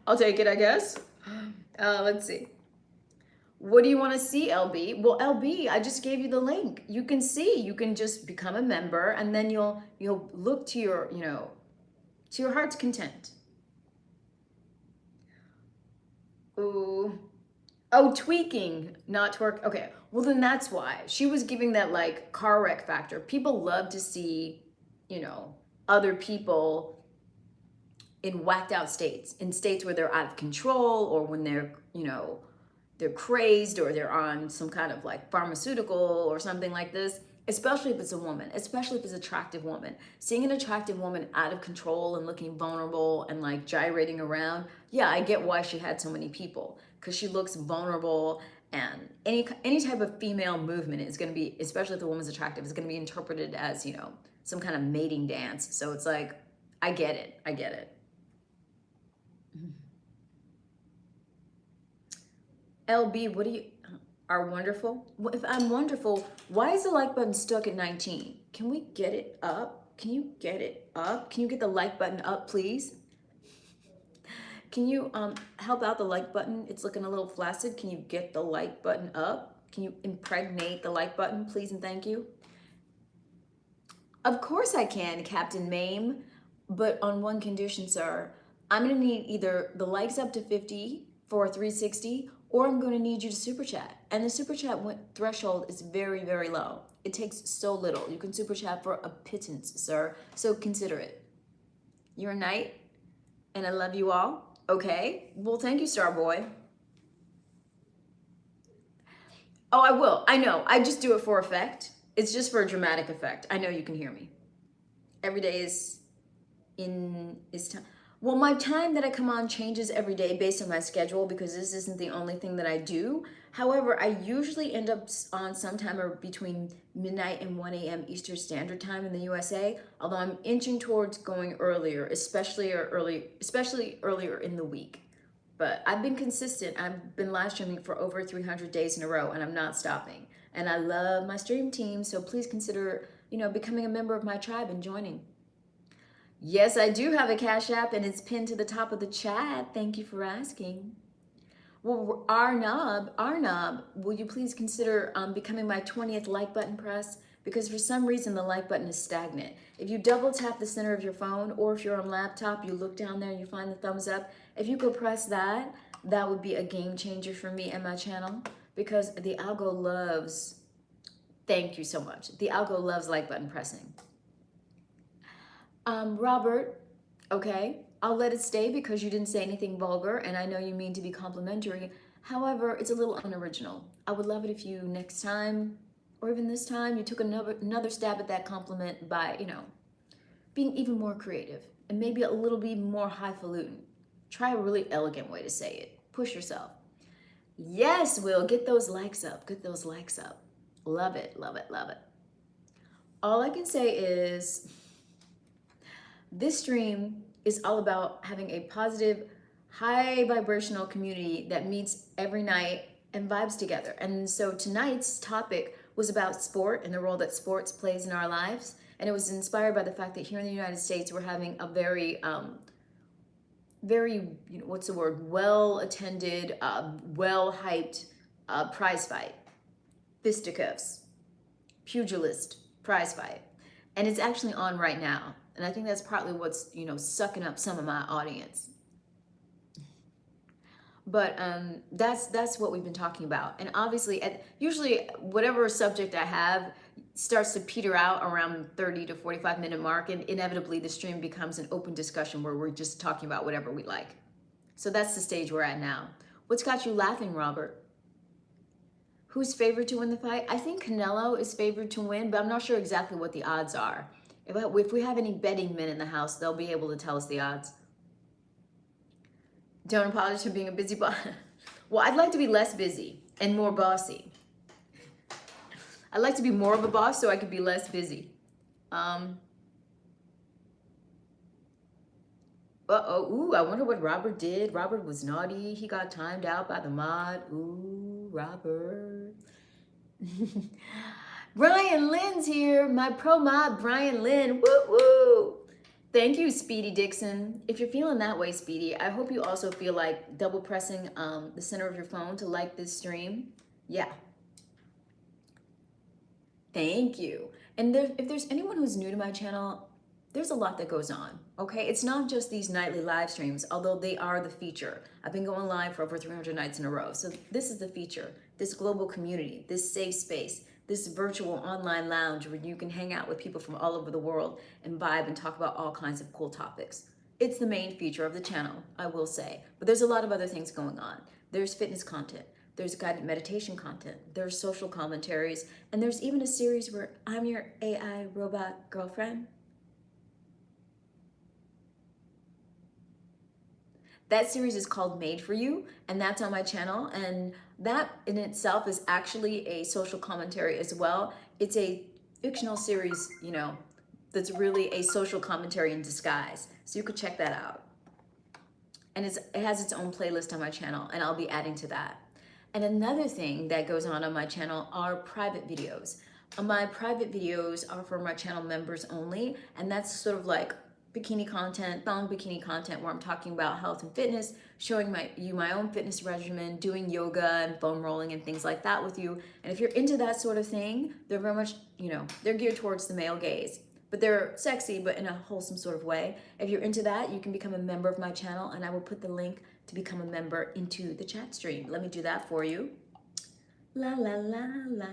A: I'll take it, I guess. Let's see. What do you want to see, LB? Well, LB, I just gave you the link. You can see. You can just become a member, and then you'll look to your, to your heart's content. Ooh. Oh, tweaking, not twerk. Okay, well then that's why. She was giving that like car wreck factor. People love to see, other people in whacked out states, in states where they're out of control or when they're, they're crazed or they're on some kind of like pharmaceutical or something like this. Especially if it's a woman, especially if it's an attractive woman. Seeing an attractive woman out of control and looking vulnerable and like gyrating around, yeah, I get why she had so many people, because she looks vulnerable, and any type of female movement is going to be, especially if the woman's attractive, is going to be interpreted as, some kind of mating dance. So it's like, I get it. I get it. LB, what do you... are wonderful? Well, if I'm wonderful, why is the like button stuck at 19? Can we get it up? Can you get it up? Can you get the like button up, please? Can you help out the like button? It's looking a little flaccid. Can you get the like button up? Can you impregnate the like button, please and thank you? Of course I can, Captain Mame, but on one condition, sir. I'm gonna need either the likes up to 50 for a 360, or I'm going to need you to super chat. And the super chat threshold is very, very low. It takes so little. You can super chat for a pittance, sir. So consider it. You're a knight, and I love you all. Okay. Well, thank you, Starboy. Oh, I will. I know. I just do it for effect. It's just for a dramatic effect. I know you can hear me. Every day is time. Well, my time that I come on changes every day based on my schedule, because this isn't the only thing that I do. However, I usually end up on sometime between midnight and 1 a.m. Eastern Standard Time in the USA, although I'm inching towards going earlier, especially earlier in the week. But I've been consistent. I've been live streaming for over 300 days in a row, and I'm not stopping. And I love my stream team, so please consider, becoming a member of my tribe and joining. Yes, I do have a Cash App, and it's pinned to the top of the chat. Thank you for asking. Well, Arnab, will you please consider becoming my 20th like button press? Because for some reason, the like button is stagnant. If you double tap the center of your phone, or if you're on laptop, you look down there and you find the thumbs up. If you could press that, that would be a game changer for me and my channel, because the algo loves, thank you so much. The algo loves like button pressing. Robert, okay, I'll let it stay because you didn't say anything vulgar, and I know you mean to be complimentary. However, it's a little unoriginal. I would love it if you next time, or even this time, you took another stab at that compliment by, being even more creative and maybe a little bit more highfalutin. Try a really elegant way to say it. Push yourself. Yes, Will, get those likes up. Get those likes up. Love it, love it, love it. All I can say is, This stream is all about having a positive, high vibrational community that meets every night and vibes together. And so tonight's topic was about sport and the role that sports plays in our lives. And it was inspired by the fact that here in the United States, we're having a very, what's the word, well-attended, well-hyped prize fight, fisticuffs, pugilist prize fight. And it's actually on right now. And I think that's partly what's, sucking up some of my audience. But that's what we've been talking about. And obviously, usually whatever subject I have starts to peter out around 30 to 45-minute mark, and inevitably the stream becomes an open discussion where we're just talking about whatever we like. So that's the stage we're at now. What's got you laughing, Robert? Who's favored to win the fight? I think Canelo is favored to win, but I'm not sure exactly what the odds are. If we have any betting men in the house, they'll be able to tell us the odds. Don't apologize for being a busy boss. Well, I'd like to be less busy and more bossy. I'd like to be more of a boss so I could be less busy. Ooh, I wonder what Robert did. Robert was naughty. He got timed out by the mod. Ooh, Robert. Brian Lynn's here. My pro mod, Brian Lynn. Woo woo. Thank you, Speedy Dixon. If you're feeling that way, Speedy, I hope you also feel like double pressing the center of your phone to like this stream. Yeah. Thank you. And if there's anyone who's new to my channel, there's a lot that goes on, okay? It's not just these nightly live streams, although they are the feature. I've been going live for over 300 nights in a row. So this is the feature, this global community, this safe space, this virtual online lounge where you can hang out with people from all over the world and vibe and talk about all kinds of cool topics. It's the main feature of the channel, I will say. But there's a lot of other things going on. There's fitness content. There's guided meditation content. There's social commentaries. And there's even a series where I'm your AI robot girlfriend. That series is called Made for You, and that's on my channel. And that in itself is actually a social commentary as well. It's a fictional series, that's really a social commentary in disguise. So you could check that out. And it has its own playlist on my channel, and I'll be adding to that. And another thing that goes on my channel are private videos. My private videos are for my channel members only, and that's sort of like bikini content, thong bikini content, where I'm talking about health and fitness, showing you my own fitness regimen, doing yoga and foam rolling and things like that with you. And if you're into that sort of thing, they're very much, they're geared towards the male gaze, but they're sexy, but in a wholesome sort of way. If you're into that, you can become a member of my channel, and I will put the link to become a member into the chat stream. Let me do that for you. La, la, la, la.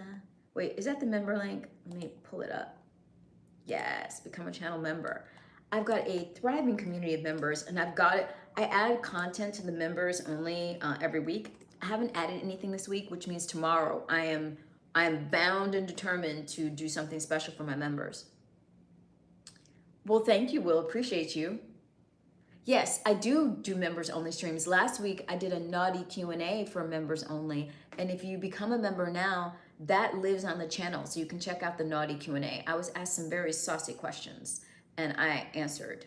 A: Wait, is that the member link? Let me pull it up. Yes, become a channel member. I've got a thriving community of members, and I add content to the members only every week. I haven't added anything this week, which means tomorrow I am bound and determined to do something special for my members. Well, thank you, Will. Appreciate you. Yes, I do members only streams. Last week I did a naughty Q&A for members only, and if you become a member now, that lives on the channel, so you can check out the naughty Q&A. I was asked some very saucy questions, and I answered.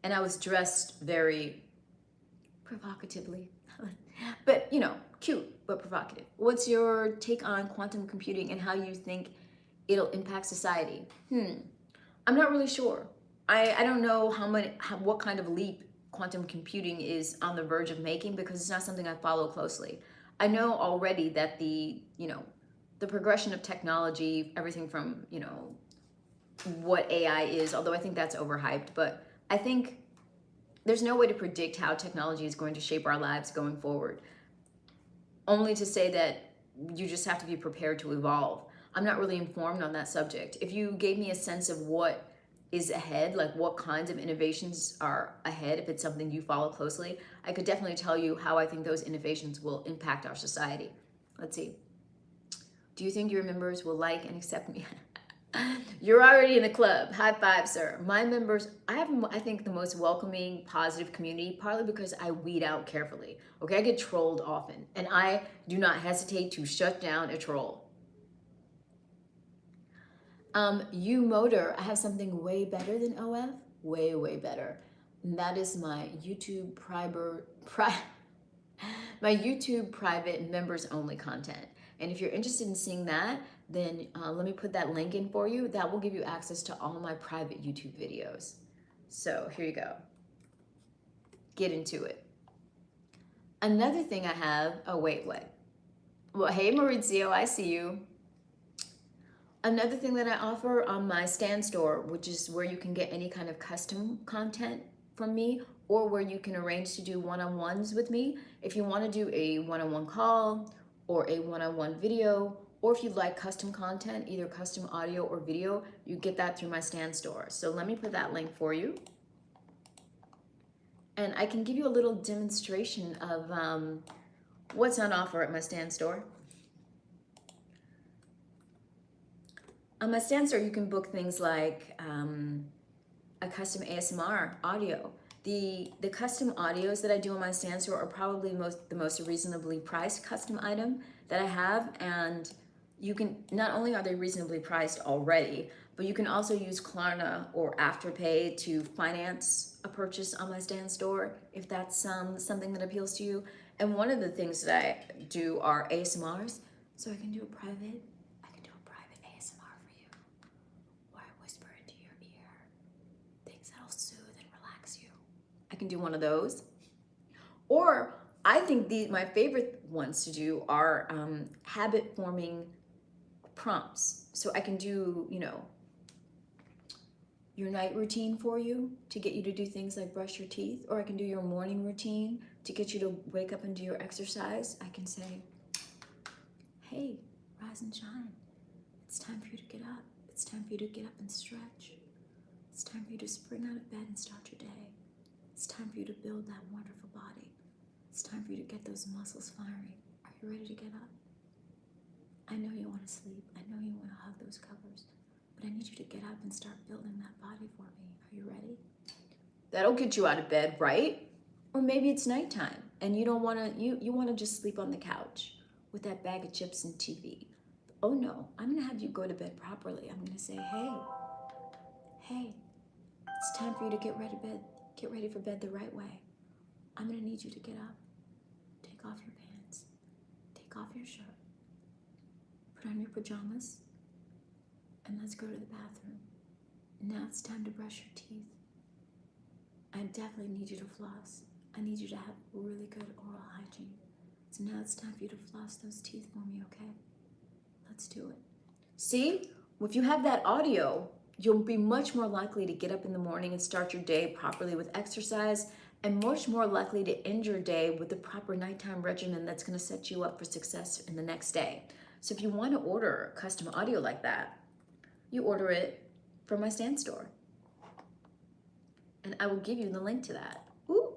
A: And I was dressed very provocatively, but cute, but provocative. What's your take on quantum computing and how you think it'll impact society? I'm not really sure. I don't know what kind of leap quantum computing is on the verge of making, because it's not something I follow closely. I know already that the progression of technology, everything from, what AI is, although I think that's overhyped, but I think there's no way to predict how technology is going to shape our lives going forward. Only to say that you just have to be prepared to evolve. I'm not really informed on that subject. If you gave me a sense of what is ahead, like what kinds of innovations are ahead, if it's something you follow closely, I could definitely tell you how I think those innovations will impact our society. Let's see. Do you think your members will like and accept me? You're already in the club. High five, sir. My members, I have, I think, the most welcoming, positive community, partly because I weed out carefully. Okay, I get trolled often, and I do not hesitate to shut down a troll. You motor, I have something way better than OF. way, way better. And that is my YouTube my YouTube private members only content. And if you're interested in seeing that, then let me put that link in for you. That will give you access to all my private YouTube videos. So here you go. Get into it. Another thing I have, oh wait, what? Well, hey Maurizio, I see you. Another thing that I offer on my Stan store, which is where you can get any kind of custom content from me, or where you can arrange to do one-on-ones with me. If you want to do a one-on-one call or a one-on-one video, or if you'd like custom content, either custom audio or video, you get that through my Stan store. So let me put that link for you. And I can give you a little demonstration of what's on offer at my Stan store. On my Stan store, you can book things like a custom ASMR audio. The custom audios that I do on my Stan store are probably the most reasonably priced custom item that I have, and you can, not only are they reasonably priced already, but you can also use Klarna or Afterpay to finance a purchase on my Stan store if that's something that appeals to you. And one of the things that I do are ASMRs, so I can do a private ASMR for you, where I whisper into your ear things that'll soothe and relax you. I can do one of those. Or I think my favorite ones to do are habit forming prompts. So I can do, you know, your night routine for you to get you to do things like brush your teeth, or I can do your morning routine to get you to wake up and do your exercise. I can say, hey, rise and shine. It's time for you to get up. It's time for you to get up and stretch. It's time for you to spring out of bed and start your day. It's time for you to build that wonderful body. It's time for you to get those muscles firing. Are you ready to get up? I know you want to sleep. I know you want to hug those covers, but I need you to get up and start building that body for me. Are you ready? That'll get you out of bed, right? Or maybe it's nighttime and you don't want to, you want to just sleep on the couch with that bag of chips and TV. Oh no, I'm gonna have you go to bed properly. I'm gonna say, hey, it's time for you to get ready for bed the right way. I'm gonna need you to get up, take off your pants, take off your shirt, put on your pajamas, and let's go to the bathroom. Now it's time to brush your teeth. I definitely need you to floss. I need you to have really good oral hygiene. So now it's time for you to floss those teeth for me, okay? Let's do it. See, if you have that audio, you'll be much more likely to get up in the morning and start your day properly with exercise, and much more likely to end your day with the proper nighttime regimen that's going to set you up for success in the next day. So if you want to order custom audio like that, you order it from my Stan store. And I will give you the link to that. Ooh.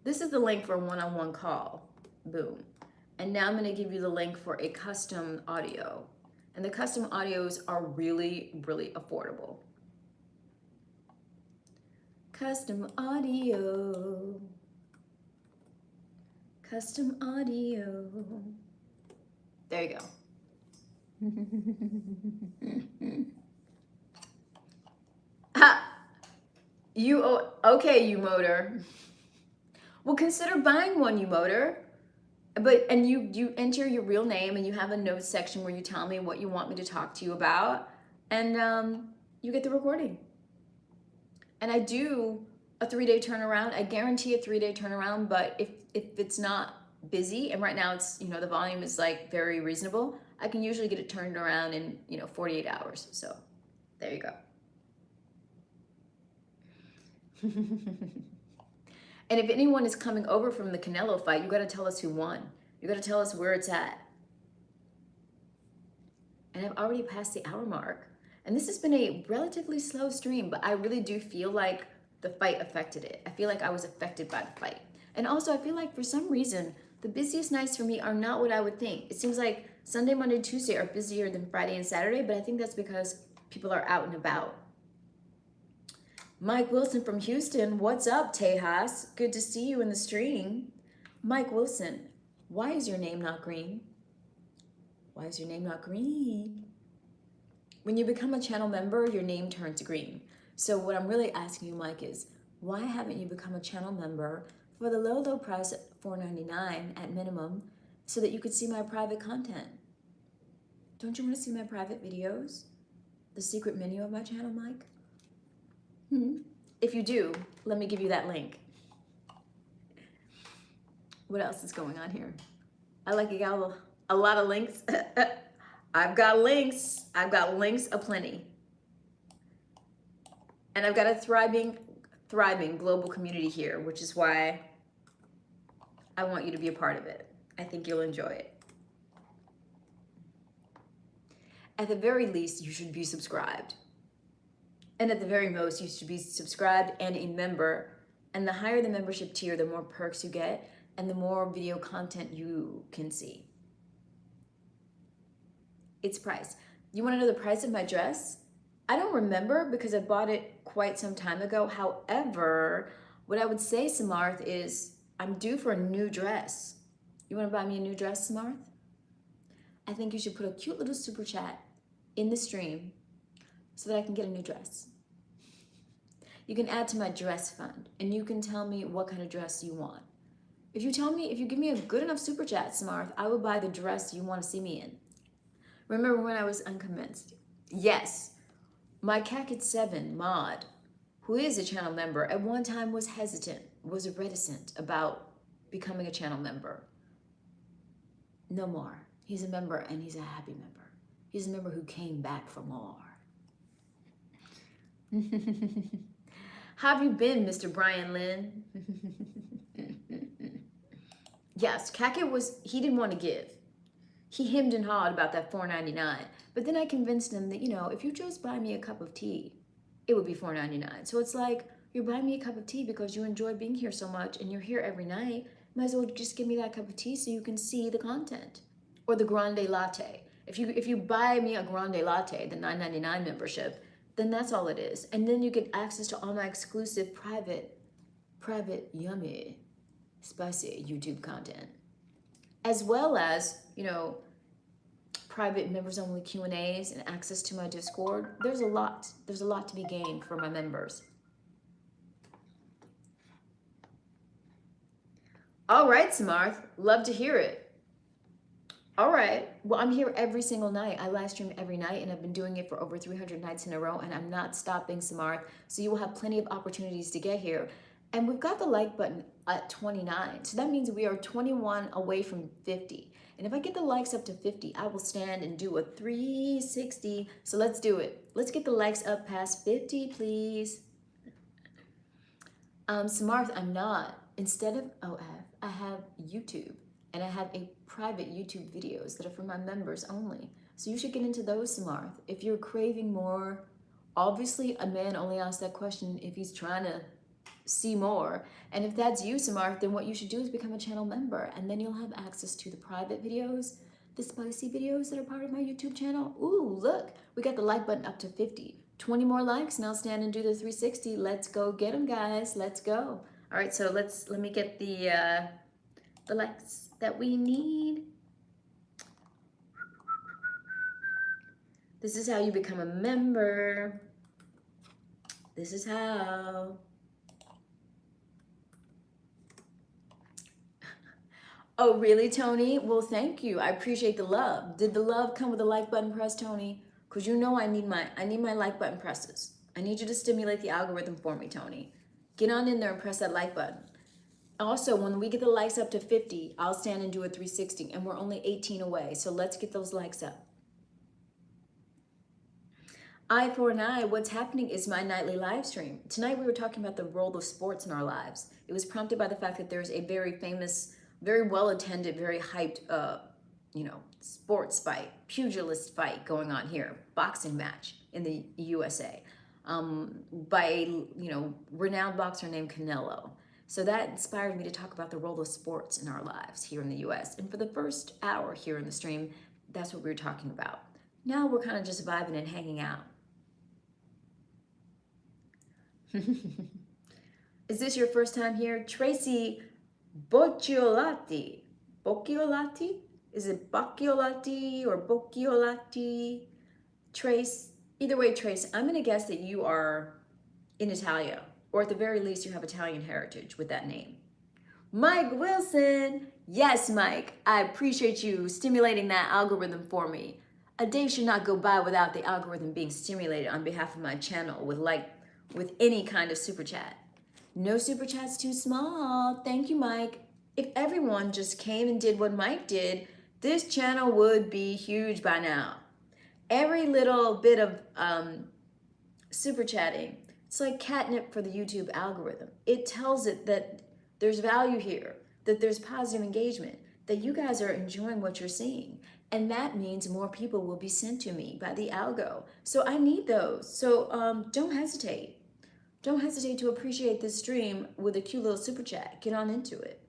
A: This is the link for a one-on-one call. Boom. And now I'm going to give you the link for a custom audio. And the custom audios are really, really affordable. Custom audio. Custom audio. There you go. Ha! Okay, you motor. Well, consider buying one, you motor. And you enter your real name, and you have a notes section where you tell me what you want me to talk to you about, and you get the recording. And I do a 3-day turnaround. I guarantee a 3-day turnaround, but if it's not busy, and right now it's, you know, the volume is like very reasonable, I can usually get it turned around in, you know, 48 hours. So there you go. And if anyone is coming over from the Canelo fight, you got to tell us who won. You got to tell us where it's at. And I've already passed the hour mark. And this has been a relatively slow stream, but I really do feel like the fight affected it. I feel like I was affected by the fight. And also I feel like for some reason, the busiest nights for me are not what I would think. It seems like Sunday, Monday, Tuesday are busier than Friday and Saturday, but I think that's because people are out and about. Mike Wilson from Houston, what's up, Tejas? Good to see you in the stream. Mike Wilson, why is your name not green? Why is your name not green? When you become a channel member, your name turns green. So what I'm really asking you, Mike, is why haven't you become a channel member for the low, low price of $4.99 at minimum so that you could see my private content? Don't you want to see my private videos? The secret menu of my channel, Mike? If you do, let me give you that link. What else is going on here? I like you got a lot of links. I've got links. I've got links aplenty. And I've got a thriving global community here, which is why I want you to be a part of it. I think you'll enjoy it. At the very least, you should be subscribed. And at the very most, you should be subscribed and a member. And the higher the membership tier, the more perks you get and the more video content you can see. It's priced. You want to know the price of my dress? I don't remember because I bought it quite some time ago. However, what I would say, Samarth, is I'm due for a new dress. You want to buy me a new dress, Samarth? I think you should put a cute little super chat in the stream so that I can get a new dress. You can add to my dress fund and you can tell me what kind of dress you want. If you give me a good enough super chat, Samarth, I will buy the dress you want to see me in. Remember when I was unconvinced? Yes, my Cacket7 mod, who is a channel member, at one time was reticent about becoming a channel member. No more. He's a member and he's a happy member. He's a member who came back for more. How have you been, Mr. Brian Lynn? Yes, Cacket he didn't want to give. He hemmed and hawed about that $4.99. But then I convinced him that, if you just buy me a cup of tea, it would be $4.99. So it's like, you're buying me a cup of tea because you enjoy being here so much and you're here every night. Might as well just give me that cup of tea so you can see the content. Or the grande latte. If you buy me a grande latte, the $9.99 membership, then that's all it is. And then you get access to all my exclusive private, yummy, spicy YouTube content. As well as, private members only Q&As and access to my Discord. There's a lot to be gained for my members. All right, Samarth, love to hear it. All right, well, I'm here every single night. I live stream every night and I've been doing it for over 300 nights in a row and I'm not stopping, Samarth. So you will have plenty of opportunities to get here. And we've got the like button at 29. So that means we are 21 away from 50. And if I get the likes up to 50, I will stand and do a 360. So let's do it. Let's get the likes up past 50, please. Samarth, I'm not. Instead of OF, I have YouTube. And I have a private YouTube videos that are for my members only. So you should get into those, Samarth. If you're craving more, obviously a man only asks that question if he's trying to see more. And if that's you, Samarth, then what you should do is become a channel member. And then you'll have access to the private videos, the spicy videos that are part of my YouTube channel. Ooh, look, we got the like button up to 50. 20 more likes, and I'll stand and do the 360. Let's go get them, guys. Let's go. All right, so let me get the likes that we need. This is how you become a member. This is how. Oh, really, Tony? Well, thank you. I appreciate the love. Did the love come with a like button press, Tony? Because you know I need my like button presses. I need you to stimulate the algorithm for me, Tony. Get on in there and press that like button. Also, when we get the likes up to 50, I'll stand and do a 360, and we're only 18 away, so let's get those likes up. I49, what's happening is my nightly live stream. Tonight we were talking about the role of sports in our lives. It was prompted by the fact that there's a very famous, very well-attended, very hyped, sports fight, pugilist fight going on here, boxing match in the USA by a, renowned boxer named Canelo. So that inspired me to talk about the role of sports in our lives here in the US. And for the first hour here in the stream, that's what we were talking about. Now we're kind of just vibing and hanging out. Is this your first time here? Tracy Bocciolati. Bocciolati? Is it Bocciolati or Bocciolati? Trace, either way, Trace, I'm gonna guess that you are in Italia, or at the very least, you have Italian heritage with that name. Mike Wilson. Yes, Mike, I appreciate you stimulating that algorithm for me. A day should not go by without the algorithm being stimulated on behalf of my channel with any kind of super chat. No super chat's too small. Thank you, Mike. If everyone just came and did what Mike did, this channel would be huge by now. Every little bit of super chatting, it's like catnip for the YouTube algorithm. It tells it that there's value here, that there's positive engagement, that you guys are enjoying what you're seeing. And that means more people will be sent to me by the algo. So I need those. So don't hesitate. Don't hesitate to appreciate this stream with a cute little super chat. Get on into it.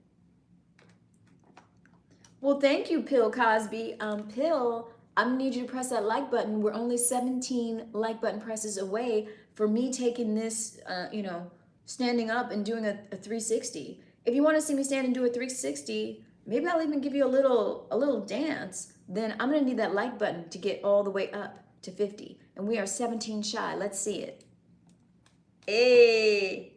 A: Well, thank you, Pill Cosby. Pill, I'm gonna need you to press that like button. We're only 17 like button presses away for me taking this, standing up and doing a 360. If you want to see me stand and do a 360, maybe I'll even give you a little dance. Then I'm gonna need that like button to get all the way up to 50. And we are 17 shy. Let's see it. Hey.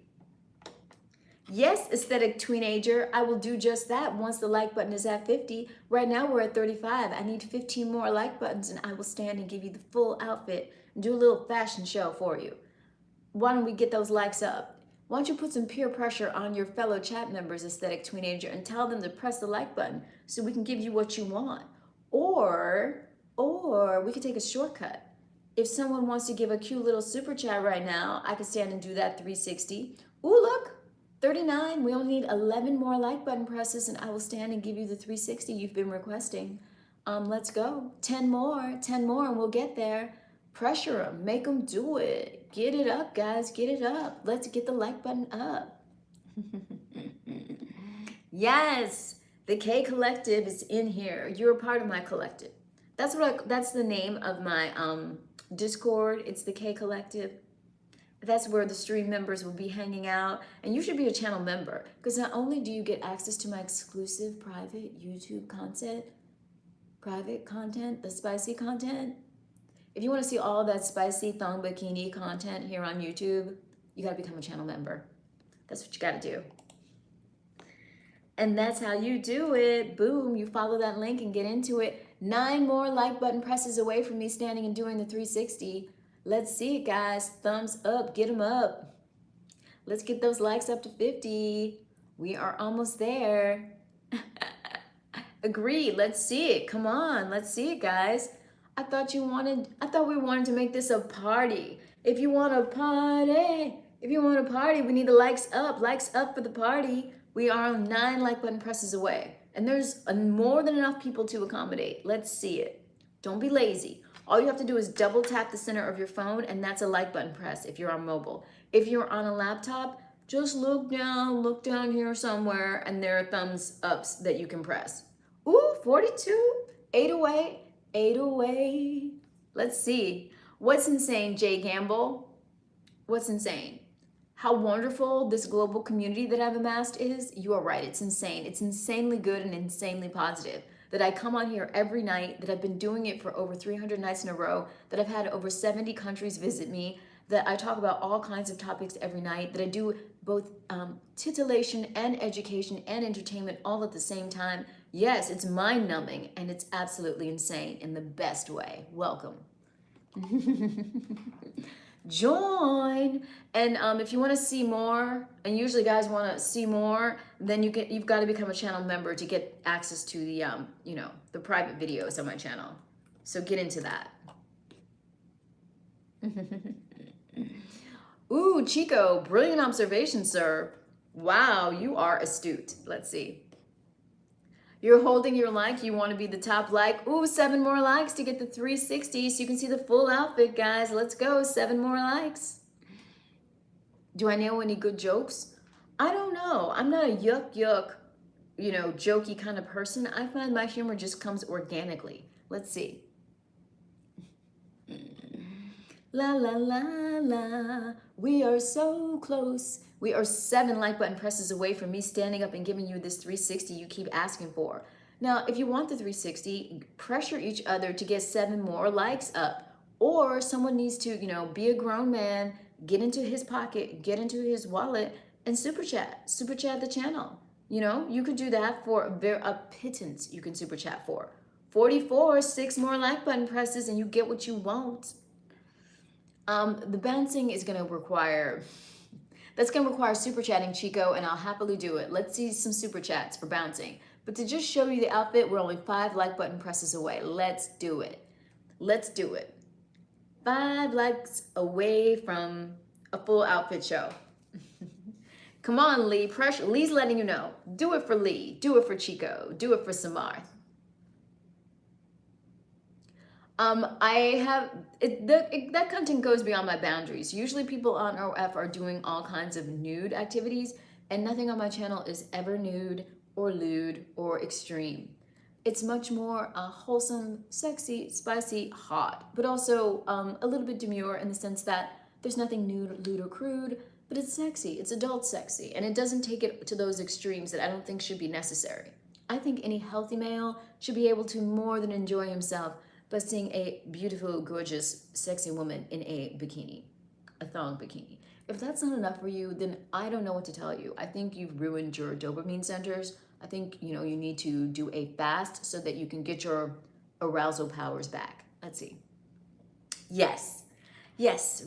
A: Yes, aesthetic teenager, I will do just that once the like button is at 50. Right now we're at 35. I need 15 more like buttons and I will stand and give you the full outfit and do a little fashion show for you. Why don't we get those likes up? Why don't you put some peer pressure on your fellow chat members, aesthetic teenager, and tell them to press the like button so we can give you what you want. Or we could take a shortcut. If someone wants to give a cute little super chat right now, I could stand and do that 360. Ooh, look, 39. We only need 11 more like button presses and I will stand and give you the 360 you've been requesting. Let's go. 10 more, and we'll get there. Pressure them, make them do it. Get it up, guys, get it up. Let's get the like button up. Yes, the K Collective is in here. You're a part of my collective. That's the name of my Discord. It's the K Collective. That's where the stream members will be hanging out. And you should be a channel member because not only do you get access to my exclusive private YouTube content, the spicy content. If you want to see all that spicy thong bikini content here on YouTube, you got to become a channel member. That's what you got to do. And that's how you do it. Boom, you follow that link and get into it. 9 more like button presses away from me standing and doing the 360. Let's see it, guys. Thumbs up, get them up. Let's get those likes up to 50. We are almost there. Agreed, let's see it. Come on, let's see it, guys. I thought we wanted to make this a party. If you want a party, we need the likes up for the party. We are on 9 like button presses away. And there's more than enough people to accommodate. Let's see it. Don't be lazy. All you have to do is double tap the center of your phone and that's a like button press if you're on mobile. If you're on a laptop, just look down here somewhere and there are thumbs ups that you can press. Ooh, 42, 8 away. 8 away. Let's see. What's insane, Jay Gamble? What's insane? How wonderful this global community that I've amassed is? You are right, it's insane. It's insanely good and insanely positive. That I come on here every night, that I've been doing it for over 300 nights in a row, that I've had over 70 countries visit me, that I talk about all kinds of topics every night, that I do both titillation and education and entertainment all at the same time. Yes, it's mind-numbing and it's absolutely insane in the best way. Welcome. Join. And if you want to see more, and usually guys want to see more, then you've got to become a channel member to get access to the the private videos on my channel. So get into that. Ooh, Chico, brilliant observation, sir. Wow, you are astute. Let's see. You're holding your like. You want to be the top like. Ooh, 7 more likes to get the 360 so you can see the full outfit, guys. Let's go. 7 more likes. Do I know any good jokes? I don't know. I'm not a yuck, jokey kind of person. I find my humor just comes organically. Let's see. La, la, la, la. We are so close. We are 7 like button presses away from me standing up and giving you this 360 you keep asking for. Now, if you want the 360, pressure each other to get 7 more likes up. Or someone needs to, be a grown man, get into his pocket, get into his wallet, and super chat the channel. You know, you could do that for a pittance. You can super chat for 44, 6 more like button presses, and you get what you want. The bouncing is gonna require, that's gonna require super chatting, Chico, and I'll happily do it. Let's see some super chats for bouncing. But to just show you the outfit, we're only 5 like button presses away. Let's do it. Let's do it. 5 likes away from a full outfit show. Come on, Lee. Pressure. Lee's letting you know. Do it for Lee. Do it for Chico. Do it for Samar. That content goes beyond my boundaries. Usually people on OF are doing all kinds of nude activities, and nothing on my channel is ever nude or lewd or extreme. It's much more wholesome, sexy, spicy, hot, but also a little bit demure in the sense that there's nothing nude, lewd, or crude, but it's sexy. It's adult sexy, and it doesn't take it to those extremes that I don't think should be necessary. I think any healthy male should be able to more than enjoy himself by seeing a beautiful, gorgeous, sexy woman in a bikini, a thong bikini. If that's not enough for you, then I don't know what to tell you. I think you've ruined your dopamine centers. I think, you know, you need to do a fast so that you can get your arousal powers back. Let's see. Yes,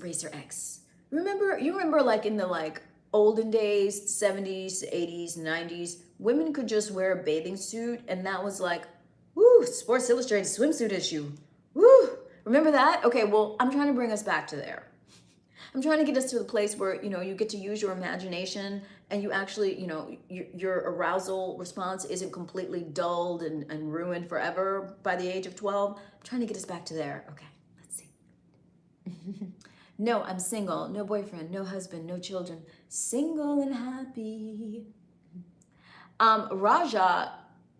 A: Racer X. You remember like in the olden days, 70s, 80s, 90s, women could just wear a bathing suit and that was like, woo, Sports Illustrated swimsuit issue. Woo, remember that? Okay, well, I'm trying to bring us back to there. I'm trying to get us to the place where, you know, you get to use your imagination and you actually, you know, your arousal response isn't completely dulled and ruined forever by the age of 12. I'm trying to get us back to there. Okay, let's see. No, I'm single, no boyfriend, no husband, no children, single and happy. Raja,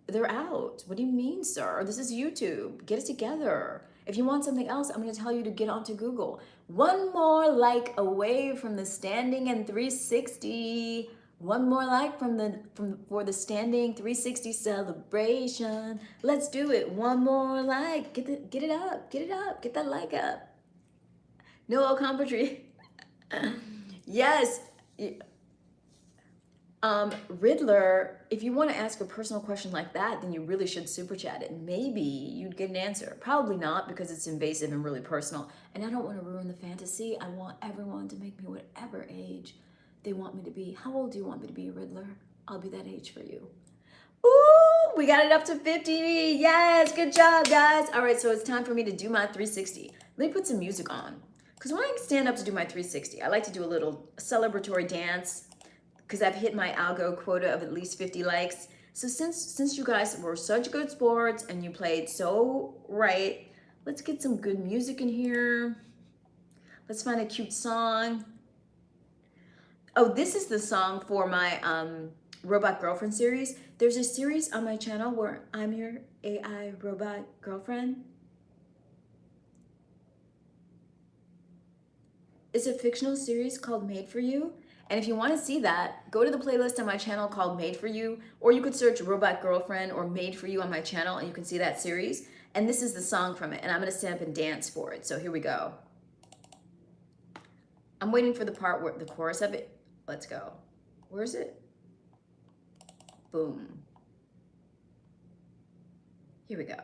A: they're out. What do you mean, sir? This is YouTube. Get it together. If you want something else, I'm going to tell you to get onto Google. 1 more like away from the standing and 360. 1 more like for the standing 360 celebration. Let's do it. 1 more like. Get it up. Get it up. Get that like up. Noel Comfortry. Yes. Riddler, if you want to ask a personal question like that, then you really should super chat it. Maybe you'd get an answer. Probably not, because it's invasive and really personal. And I don't want to ruin the fantasy. I want everyone to make me whatever age they want me to be. How old do you want me to be, Riddler? I'll be that age for you. Ooh, we got it up to 50. Yes, good job, guys. All right, so it's time for me to do my 360. Let me put some music on. Because when I stand up to do my 360, I like to do a little celebratory dance, because I've hit my algo quota of at least 50 likes. So since you guys were such good sports and you played so right, let's get some good music in here. Let's find a cute song. Oh, this is the song for my Robot Girlfriend series. There's a series on my channel where I'm your AI robot girlfriend. It's a fictional series called Made for You. And if you want to see that, go to the playlist on my channel called Made for You, or you could search Robot Girlfriend or Made for You on my channel and you can see that series. And this is the song from it, and I'm going to stand up and dance for it. So here we go. I'm waiting for the part where the chorus of it. Let's go. Where is it? Boom. Here we go.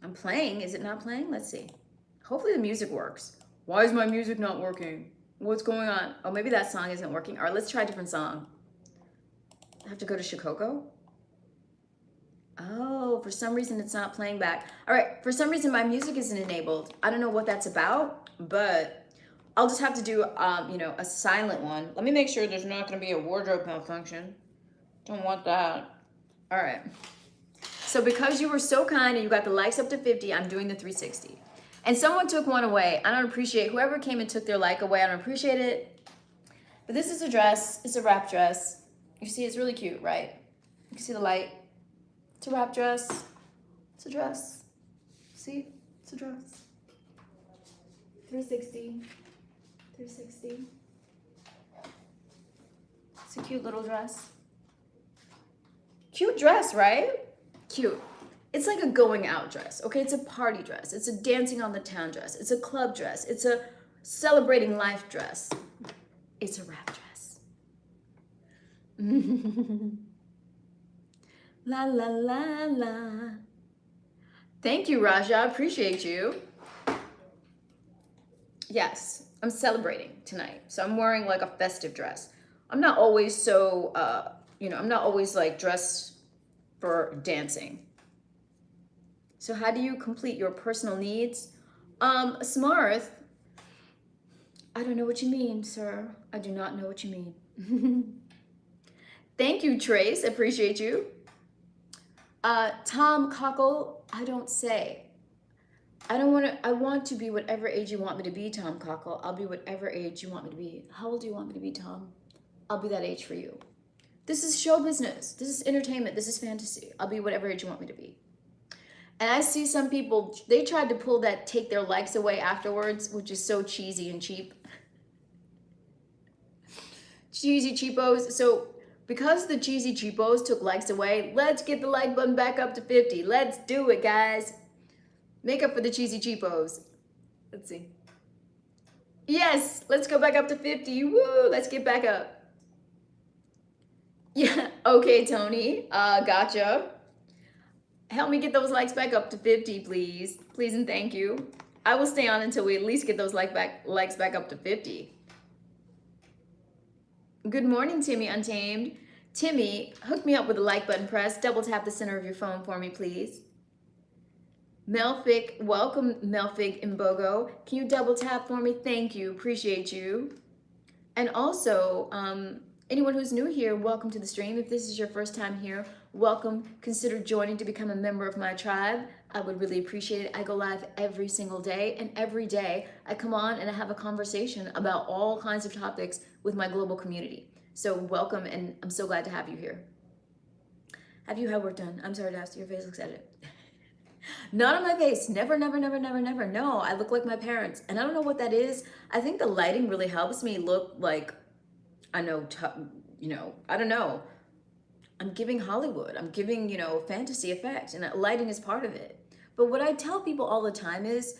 A: I'm playing. Is it not playing? Let's see. Hopefully the music works. Why is my music not working? What's going on? Oh, maybe that song isn't working. All right, let's try a different song. I have to go to Shikoku. Oh, for some reason it's not playing back. All right, for some reason my music isn't enabled. I don't know what that's about, but I'll just have to do, you know, a silent one. Let me make sure there's not going to be a wardrobe malfunction. Don't want that. All right. So because you were so kind and you got the likes up to 50, I'm doing the 360. And someone took one away. I don't appreciate whoever came and took their like away. I don't appreciate it. But this is a dress. It's a wrap dress. You see, it's really cute, right? You can see the light. It's a wrap dress. It's a dress. See? It's a dress. 360. 360. It's a cute little dress. Cute dress, right? Cute. It's like a going out dress, okay? It's a party dress. It's a dancing on the town dress. It's a club dress. It's a celebrating life dress. It's a wrap dress. La la la la. Thank you, Raja. Appreciate you. Yes, I'm celebrating tonight. So I'm wearing like a festive dress. I'm not always so, I'm not always like dressed for dancing. So how do you complete your personal needs? Smarth, I don't know what you mean, sir. I do not know what you mean. Thank you, Trace. Appreciate you. Tom Cockle, I don't say. I want to be whatever age you want me to be, Tom Cockle. I'll be whatever age you want me to be. How old do you want me to be, Tom? I'll be that age for you. This is show business. This is entertainment. This is fantasy. I'll be whatever age you want me to be. And I see some people, they tried to pull that take their likes away afterwards, which is so cheesy and cheap. Cheesy cheapos. So because the cheesy cheapos took likes away, let's get the like button back up to 50. Let's do it, guys. Make up for the cheesy cheapos. Let's see. Yes, let's go back up to 50. Woo, let's get back up. Yeah, okay, Tony. Gotcha. Help me get those likes back up to 50, please. Please and thank you. I will stay on until we at least get those likes back up to 50. Good morning, Timmy Untamed. Timmy, hook me up with a like button press. Double tap the center of your phone for me, please. Melfic, welcome Melfic Imbogo. Can you double tap for me? Thank you, appreciate you. And also, anyone who's new here, welcome to the stream. If this is your first time here, welcome. Consider joining to become a member of my tribe. I would really appreciate it. I go live every single day, and every day I come on and I have a conversation about all kinds of topics with my global community. So welcome, and I'm so glad to have you here. Have you had work done? I'm sorry to ask, your face looks at it. Not on my face. Never, never, never, never, never. No, I look like my parents. And I don't know what that is. I think the lighting really helps me look like, I don't know. I'm giving Hollywood. I'm giving, fantasy effect. And lighting is part of it. But what I tell people all the time is,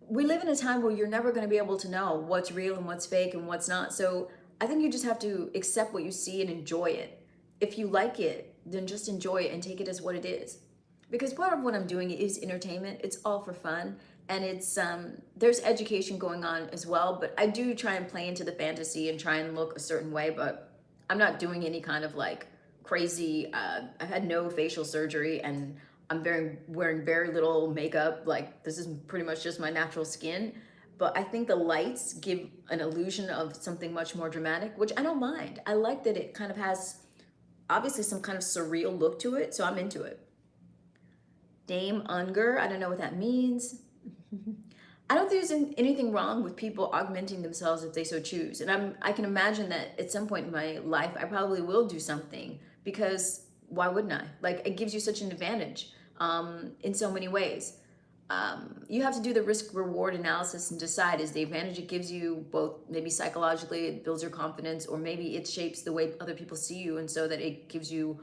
A: we live in a time where you're never going to be able to know what's real and what's fake and what's not. So I think you just have to accept what you see and enjoy it. If you like it, then just enjoy it and take it as what it is. Because part of what I'm doing is entertainment. It's all for fun. And it's there's education going on as well. But I do try and play into the fantasy and try and look a certain way. But I'm not doing any kind of like crazy, I've had no facial surgery and I'm wearing very little makeup. Like this is pretty much just my natural skin. But I think the lights give an illusion of something much more dramatic, which I don't mind. I like that it kind of has obviously some kind of surreal look to it. So I'm into it. Dame Unger, I don't know what that means. I don't think there's anything wrong with people augmenting themselves if they so choose. And I can imagine that at some point in my life, I probably will do something because why wouldn't I? Like it gives you such an advantage in so many ways. You have to do the risk reward analysis and decide, is the advantage it gives you both maybe psychologically, it builds your confidence, or maybe it shapes the way other people see you and so that it gives you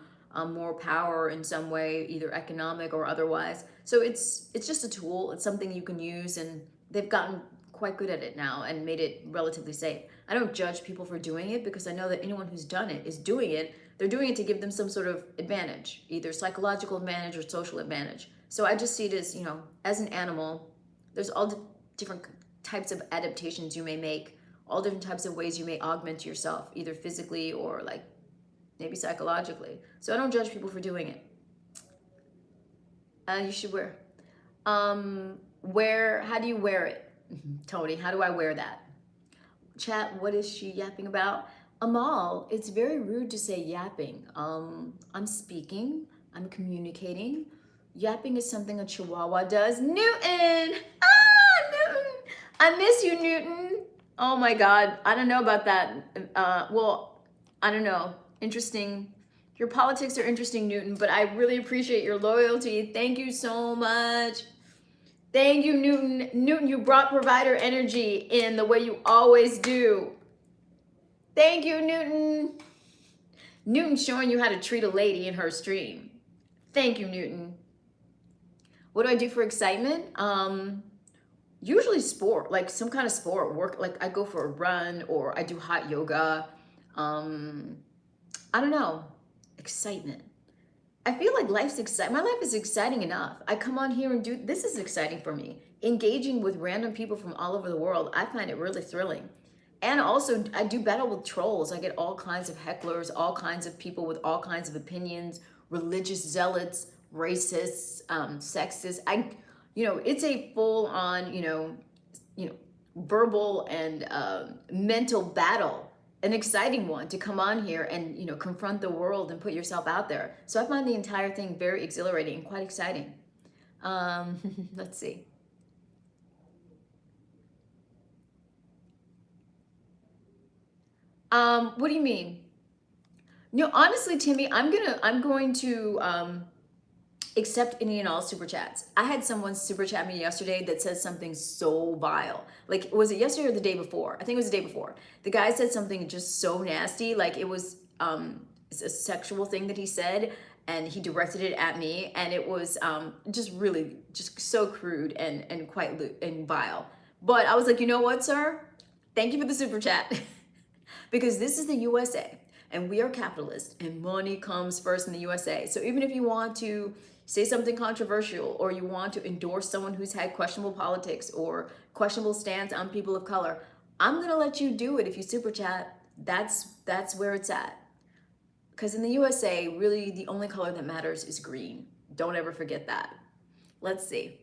A: more power in some way, either economic or otherwise. So it's just a tool. It's something you can use, and they've gotten quite good at it now and made it relatively safe. I don't judge people for doing it because I know that anyone who's done it is doing it. They're doing it to give them some sort of advantage, either psychological advantage or social advantage. So I just see it as, as an animal, there's all different types of adaptations you may make, all different types of ways you may augment yourself, either physically or like maybe psychologically. So I don't judge people for doing it. You should wear. How do you wear it? Tony, how do I wear that? Chat, what is she yapping about? Amal, it's very rude to say yapping. I'm speaking, I'm communicating. Yapping is something a Chihuahua does. Newton! Newton! I miss you, Newton. Oh my God, I don't know about that. I don't know. Interesting. Your politics are interesting, Newton, but I really appreciate your loyalty. Thank you so much. Thank you, Newton. Newton, you brought provider energy in the way you always do. Thank you, Newton. Newton's showing you how to treat a lady in her stream. Thank you, Newton. What do I do for excitement? Usually sport, like some kind of sport, work, like I go for a run or I do hot yoga. Um, I don't know, excitement. I feel like life's exciting. My life is exciting enough. I come on here and do, this is exciting for me. Engaging with random people from all over the world, I find it really thrilling. And also, I do battle with trolls. I get all kinds of hecklers, all kinds of people with all kinds of opinions, religious zealots, racists, sexist. It's a full on, verbal and mental battle, an exciting one to come on here and confront the world and put yourself out there. So I find the entire thing very exhilarating and quite exciting. Let's see. What do you mean? No, honestly, Timmy, I'm going to accept any and all super chats. I had someone super chat me yesterday that said something so vile. Like, was it yesterday or the day before? I think it was the day before. The guy said something just so nasty. Like it was it's a sexual thing that he said, and he directed it at me, and it was just really just so crude and quite and vile. But I was like, you know what, sir? Thank you for the super chat. Because this is the USA and we are capitalist and money comes first in the USA. So even if you want to say something controversial or you want to endorse someone who's had questionable politics or questionable stance on people of color, I'm gonna let you do it if you super chat. That's where it's at. Because in the USA, really the only color that matters is green. Don't ever forget that. Let's see.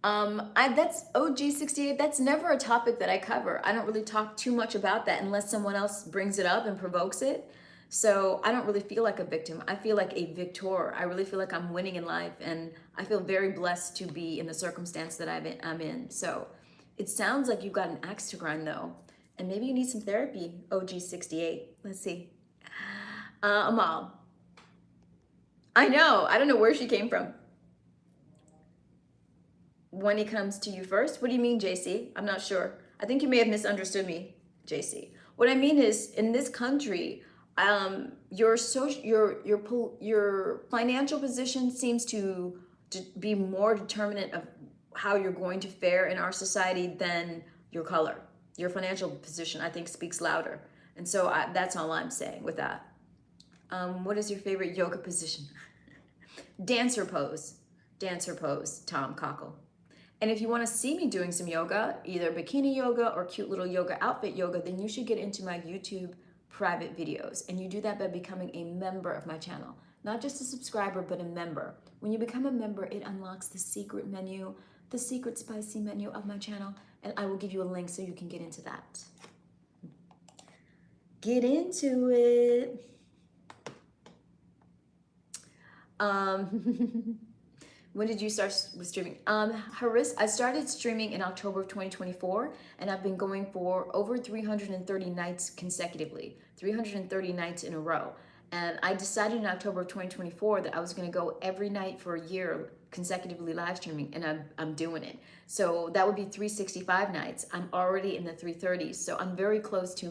A: That's OG68. That's never a topic that I cover. I don't really talk too much about that unless someone else brings it up and provokes it. So I don't really feel like a victim. I feel like a victor. I really feel like I'm winning in life, and I feel very blessed to be in the circumstance that I'm in. So it sounds like you've got an axe to grind though, and maybe you need some therapy, OG68. Let's see. Amal. I know. I don't know where she came from. When he comes to you first? What do you mean, JC? I'm not sure. I think you may have misunderstood me, JC. What I mean is, in this country, your financial position seems to be more determinant of how you're going to fare in our society than your color. Your financial position, I think, speaks louder. And so that's all I'm saying with that. What is your favorite yoga position? Dancer pose. Dancer pose, Tom Cockle. And if you want to see me doing some yoga, either bikini yoga or cute little yoga outfit yoga, then you should get into my YouTube private videos. And you do that by becoming a member of my channel. Not just a subscriber, but a member. When you become a member, it unlocks the secret menu, the secret spicy menu of my channel. And I will give you a link so you can get into that. Get into it. When did you start with streaming? Haris, I started streaming in October of 2024, and I've been going for over 330 nights consecutively, 330 nights in a row. And I decided in October of 2024 that I was going to go every night for a year consecutively live streaming, and I'm doing it. So that would be 365 nights. I'm already in the 330s, so I'm very close to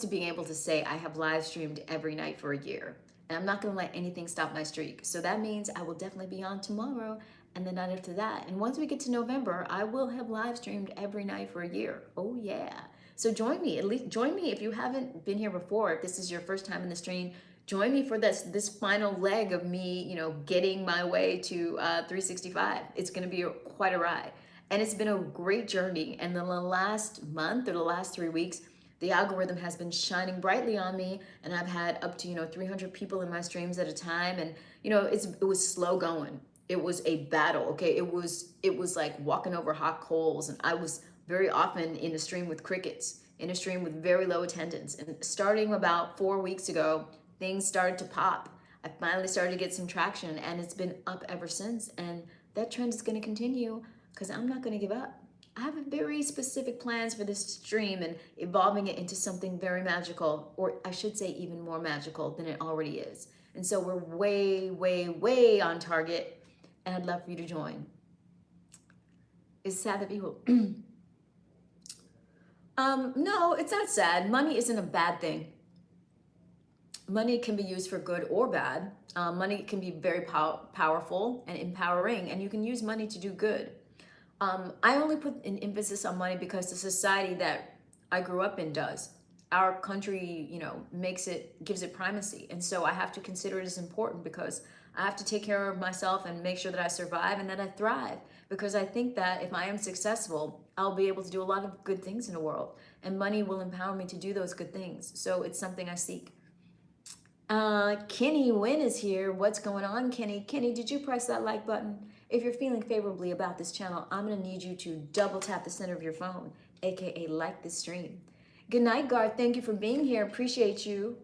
A: being able to say I have live streamed every night for a year. And I'm not going to let anything stop my streak. So that means I will definitely be on tomorrow and the night after that. And once we get to November, I will have live streamed every night for a year. Oh yeah. So join me. At least join me if you haven't been here before. If this is your first time in the stream, join me for this final leg of me, getting my way to 365. It's going to be quite a ride. And it's been a great journey. And in the last month or the last 3 weeks, the algorithm has been shining brightly on me, and I've had up to 300 people in my streams at a time, and it was slow going. It was a battle, okay? It was like walking over hot coals, and I was very often in a stream with crickets, in a stream with very low attendance. And starting about 4 weeks ago, things started to pop. I finally started to get some traction, and it's been up ever since, and that trend is going to continue because I'm not going to give up. I have very specific plans for this stream and evolving it into something very magical, or I should say even more magical than it already is. And so we're way, way, way on target, and I'd love for you to join. It's sad that people... No, it's not sad. Money isn't a bad thing. money can be used for good or bad. Money can be very powerful and empowering, and you can use money to do good. I only put an emphasis on money because the society that I grew up in does. Our country, gives it primacy. And so I have to consider it as important because I have to take care of myself and make sure that I survive and that I thrive. Because I think that if I am successful, I'll be able to do a lot of good things in the world. And money will empower me to do those good things. So it's something I seek. Kenny Wynn is here. What's going on, Kenny? Kenny, did you press that like button? If you're feeling favorably about this channel, I'm going to need you to double tap the center of your phone, aka like this stream. Good night, Garth. Thank you for being here. Appreciate you.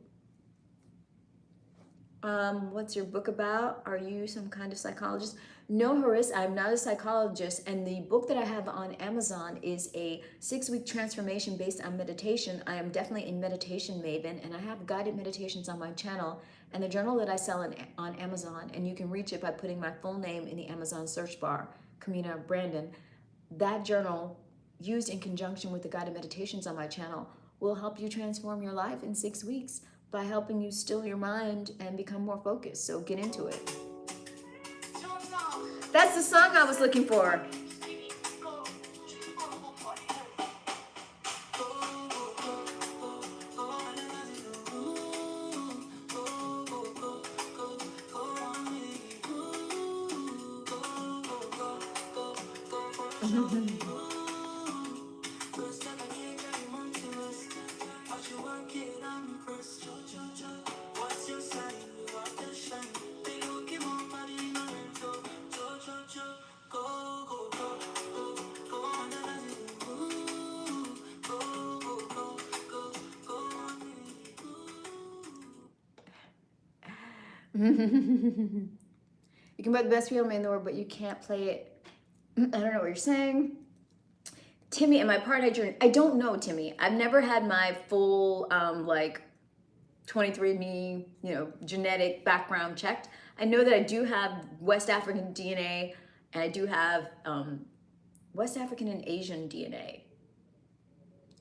A: What's your book about? Are you some kind of psychologist? No, Horace, I'm not a psychologist. And the book that I have on Amazon is a 6-week transformation based on meditation. I am definitely a meditation maven, and I have guided meditations on my channel and the journal that I sell on Amazon. And you can reach it by putting my full name in the Amazon search bar, Kamina Brandon. That journal, used in conjunction with the guided meditations on my channel, will help you transform your life in 6 weeks by helping you still your mind and become more focused. So get into it. That's the song I was looking for. You can buy the best piano in the world, but you can't play it. I don't know what you're saying. Timmy, am I part Nigerian? I don't know, Timmy. I've never had my full 23andMe, genetic background checked. I know that I do have West African DNA, and I do have West African and Asian DNA.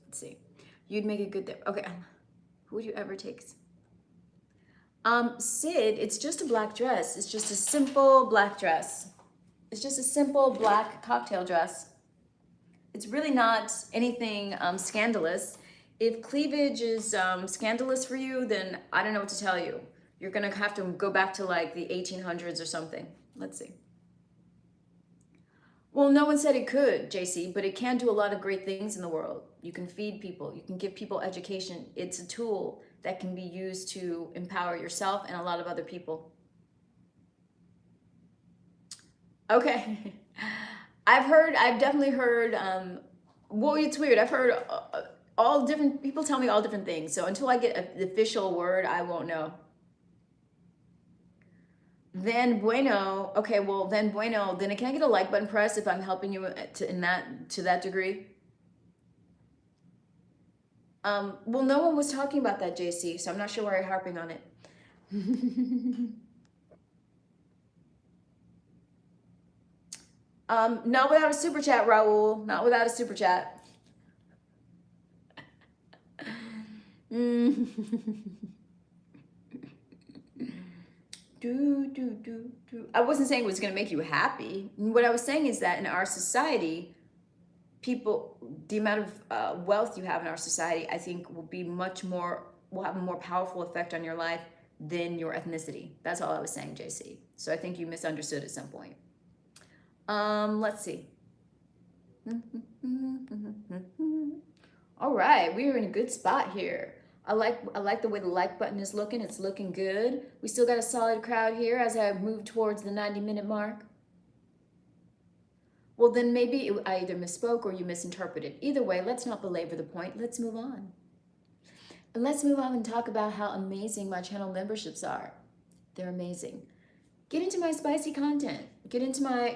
A: Let's see. You'd make a good there. Okay. Who would you ever take? Sid, it's just a black dress. It's just a simple black dress. It's just a simple black cocktail dress. It's really not anything scandalous. If cleavage is scandalous for you, then I don't know what to tell you. You're gonna have to go back to like the 1800s or something. Let's see. Well, no one said it could, JC, but it can do a lot of great things in the world. You can feed people. You can give people education. It's a tool that can be used to empower yourself and a lot of other people. Okay. I've definitely heard, well, it's weird. I've heard all different, people tell me all different things. So until I get the official word, I won't know. Then bueno, okay, well, then bueno, then can I get a like button press if I'm helping you to that degree? Well, no one was talking about that, JC, so I'm not sure why you're harping on it. Not without a super chat, Raul. Not without a super chat. I wasn't saying it was going to make you happy. What I was saying is that in our society, the amount of wealth you have in our society, I think will have a more powerful effect on your life than your ethnicity. That's all I was saying, JC. So I think you misunderstood at some point. Let's see. All right, we are in a good spot here. I like the way the like button is looking. It's looking good. We still got a solid crowd here as I move towards the 90-minute mark. Well, then maybe I either misspoke or you misinterpreted. Either way, let's not belabor the point. Let's move on. And let's move on and talk about how amazing my channel memberships are. They're amazing. Get into my spicy content. Get into my,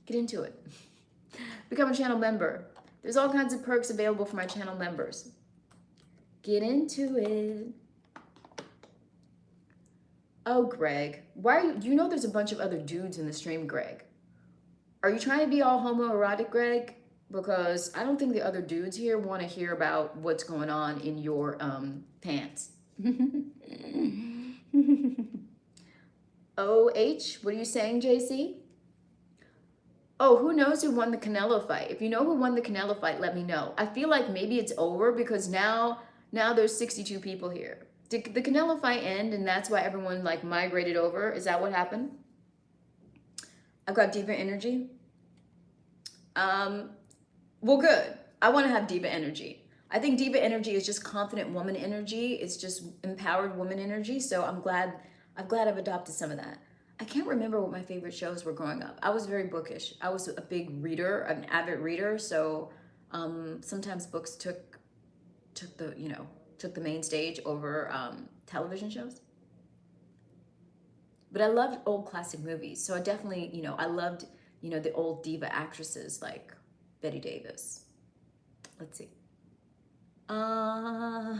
A: get into it. Become a channel member. There's all kinds of perks available for my channel members. Get into it. Oh, Greg, why are you know there's a bunch of other dudes in the stream, Greg. Are you trying to be all homoerotic, Greg? Because I don't think the other dudes here want to hear about what's going on in your pants. OH, what are you saying, JC? Oh, who knows who won the Canelo fight? If you know who won the Canelo fight, let me know. I feel like maybe it's over because now there's 62 people here. Did the Canelo fight end and that's why everyone like migrated over? Is that what happened? I've got diva energy. Well, good. I want to have diva energy. I think diva energy is just confident woman energy. It's just empowered woman energy. So I'm glad I've adopted some of that. I can't remember what my favorite shows were growing up. I was very bookish. I was a big reader, an avid reader. So sometimes books took the main stage over television shows. But I loved old classic movies. So I definitely, I loved, the old diva actresses like Betty Davis. Let's see. Uh,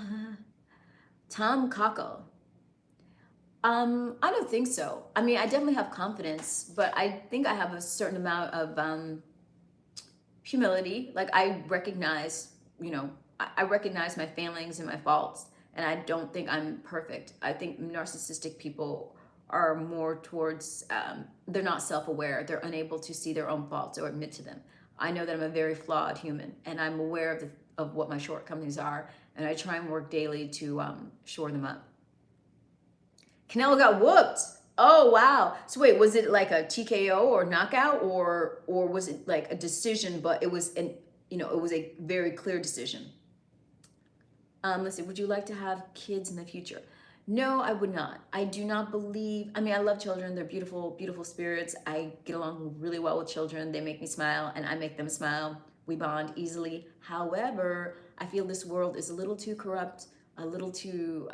A: Tom Cockle. I don't think so. I mean, I definitely have confidence, but I think I have a certain amount of humility. Like I recognize, I recognize my failings and my faults, and I don't think I'm perfect. I think narcissistic people are more towards, they're not self-aware. They're unable to see their own faults or admit to them. I know that I'm a very flawed human, and I'm aware of what my shortcomings are, and I try and work daily to shore them up. Canelo got whooped. Oh wow. So wait, was it like a TKO or knockout, or was it like a decision? But it was it was a very clear decision. Let's see. Would you like to have kids in the future? No, I would not. I do not believe. I mean, I love children. They're beautiful, beautiful spirits. I get along really well with children. They make me smile, and I make them smile. We bond easily. However, I feel this world is a little too corrupt, a little too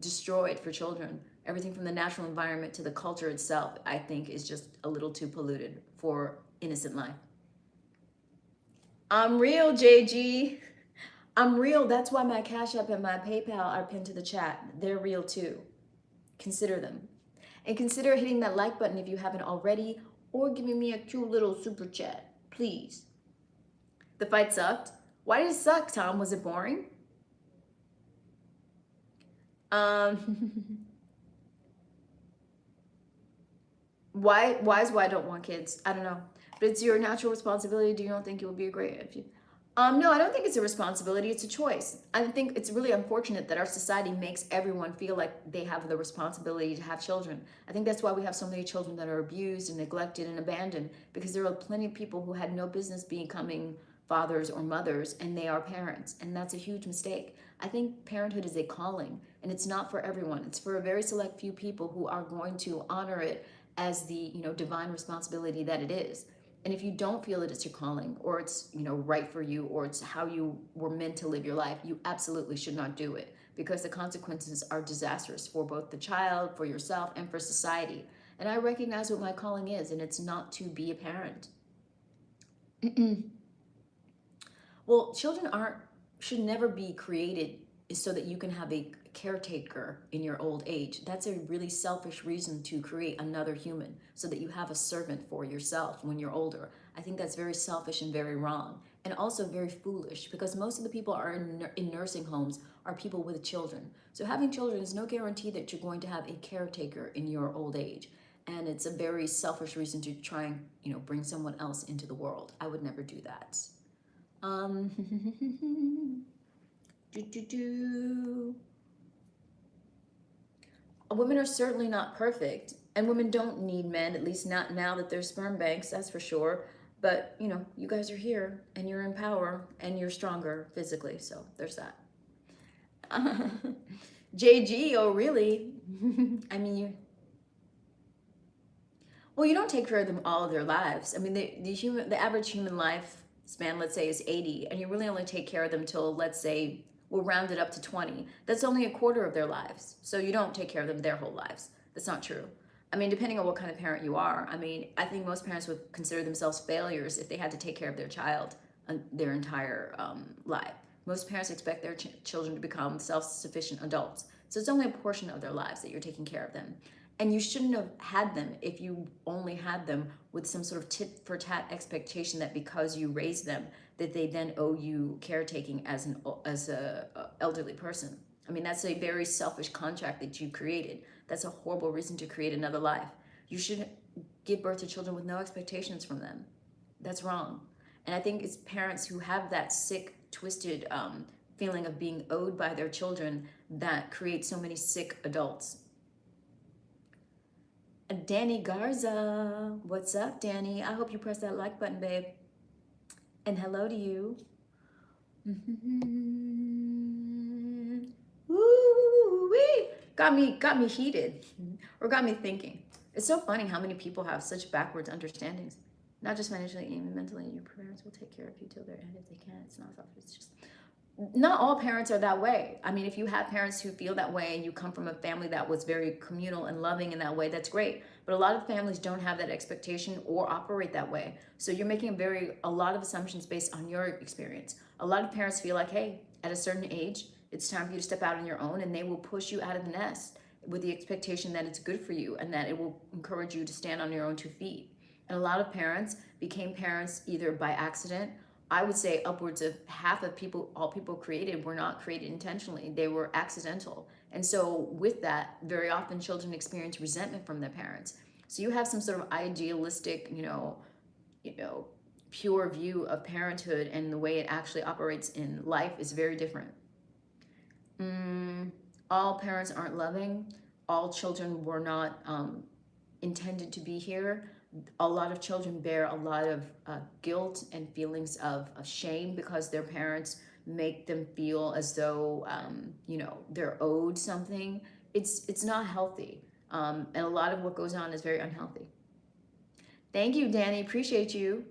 A: destroyed for children. Everything from the natural environment to the culture itself, I think, is just a little too polluted for innocent life. I'm real, JG. I'm real. That's why my Cash App and my PayPal are pinned to the chat. They're real too. Consider them. And consider hitting that like button if you haven't already, or giving me a cute little super chat, please. The fight sucked. Why did it suck, Tom? Was it boring? Why is why I don't want kids? I don't know. But it's your natural responsibility. Do you don't think it would be a great if you no, I don't think it's a responsibility, it's a choice. I think it's really unfortunate that our society makes everyone feel like they have the responsibility to have children. I think that's why we have so many children that are abused and neglected and abandoned, because there are plenty of people who had no business becoming fathers or mothers, and they are parents, and that's a huge mistake. I think parenthood is a calling, and it's not for everyone. It's for a very select few people who are going to honor it as the divine responsibility that it is. And if you don't feel that it's your calling, or it's right for you, or it's how you were meant to live your life, you absolutely should not do it, because the consequences are disastrous for both the child, for yourself, and for society. And I recognize what my calling is, and it's not to be a parent. Well, children should never be created so that you can have a caretaker in your old age. That's a really selfish reason to create another human, so that you have a servant for yourself when you're older. I think that's very selfish and very wrong, and also very foolish, because most of the people are in nursing homes are people with children. So having children is no guarantee that you're going to have a caretaker in your old age. And it's a very selfish reason to try and bring someone else into the world. I would never do that. Women are certainly not perfect, and women don't need men, at least not now that there's sperm banks, that's for sure. But you guys are here, and you're in power, and you're stronger physically, so there's that. JG, oh really? I mean, well, you don't take care of them all their lives. I mean, the average human lifespan, let's say, is 80, and you really only take care of them till, let's say, we'll round it up to 20. That's only a quarter of their lives. So you don't take care of them their whole lives. That's not true. I mean, depending on what kind of parent you are. I mean, I think most parents would consider themselves failures if they had to take care of their child their entire life. Most parents expect their children to become self-sufficient adults. So it's only a portion of their lives that you're taking care of them. And you shouldn't have had them if you only had them with some sort of tit-for-tat expectation that because you raised them, that they then owe you caretaking as a elderly person. I mean, that's a very selfish contract that you created. That's a horrible reason to create another life. You should give birth to children with no expectations from them. That's wrong. And I think it's parents who have that sick, twisted feeling of being owed by their children that create so many sick adults. Danny Garza, what's up, Danny? I hope you press that like button, babe. And hello to you. Woo-wee. Got me heated, or got me thinking. It's so funny how many people have such backwards understandings, not just financially, even mentally. Your parents will take care of you till their end if they can. It's not selfish. It's just not all parents are that way. I mean, if you have parents who feel that way and you come from a family that was very communal and loving in that way, that's great. But a lot of families don't have that expectation or operate that way. So you're making a lot of assumptions based on your experience. A lot of parents feel like, hey, at a certain age, it's time for you to step out on your own, and they will push you out of the nest with the expectation that it's good for you and that it will encourage you to stand on your own 2 feet. And a lot of parents became parents either by accident. I would say upwards of half of all people created were not created intentionally. They were accidental. And so with that, very often children experience resentment from their parents. So you have some sort of idealistic, pure view of parenthood, and the way it actually operates in life is very different. All parents aren't loving. All children were not intended to be here. A lot of children bear a lot of guilt and feelings of shame because their parents make them feel as though they're owed something. It's not healthy, and a lot of what goes on is very unhealthy. Thank you, Danny. Appreciate you.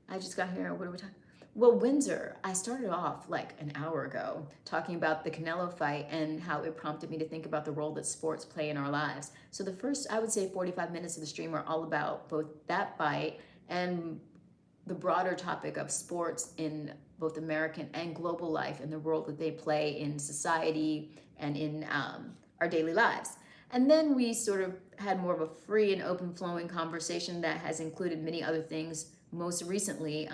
A: I just got here. What are we talking? Well, Windsor, I started off like an hour ago talking about the Canelo fight and how it prompted me to think about the role that sports play in our lives. So the first, I would say 45 minutes of the stream are all about both that fight and the broader topic of sports in both American and global life and the role that they play in society and in our daily lives. And then we sort of had more of a free and open flowing conversation that has included many other things, most recently,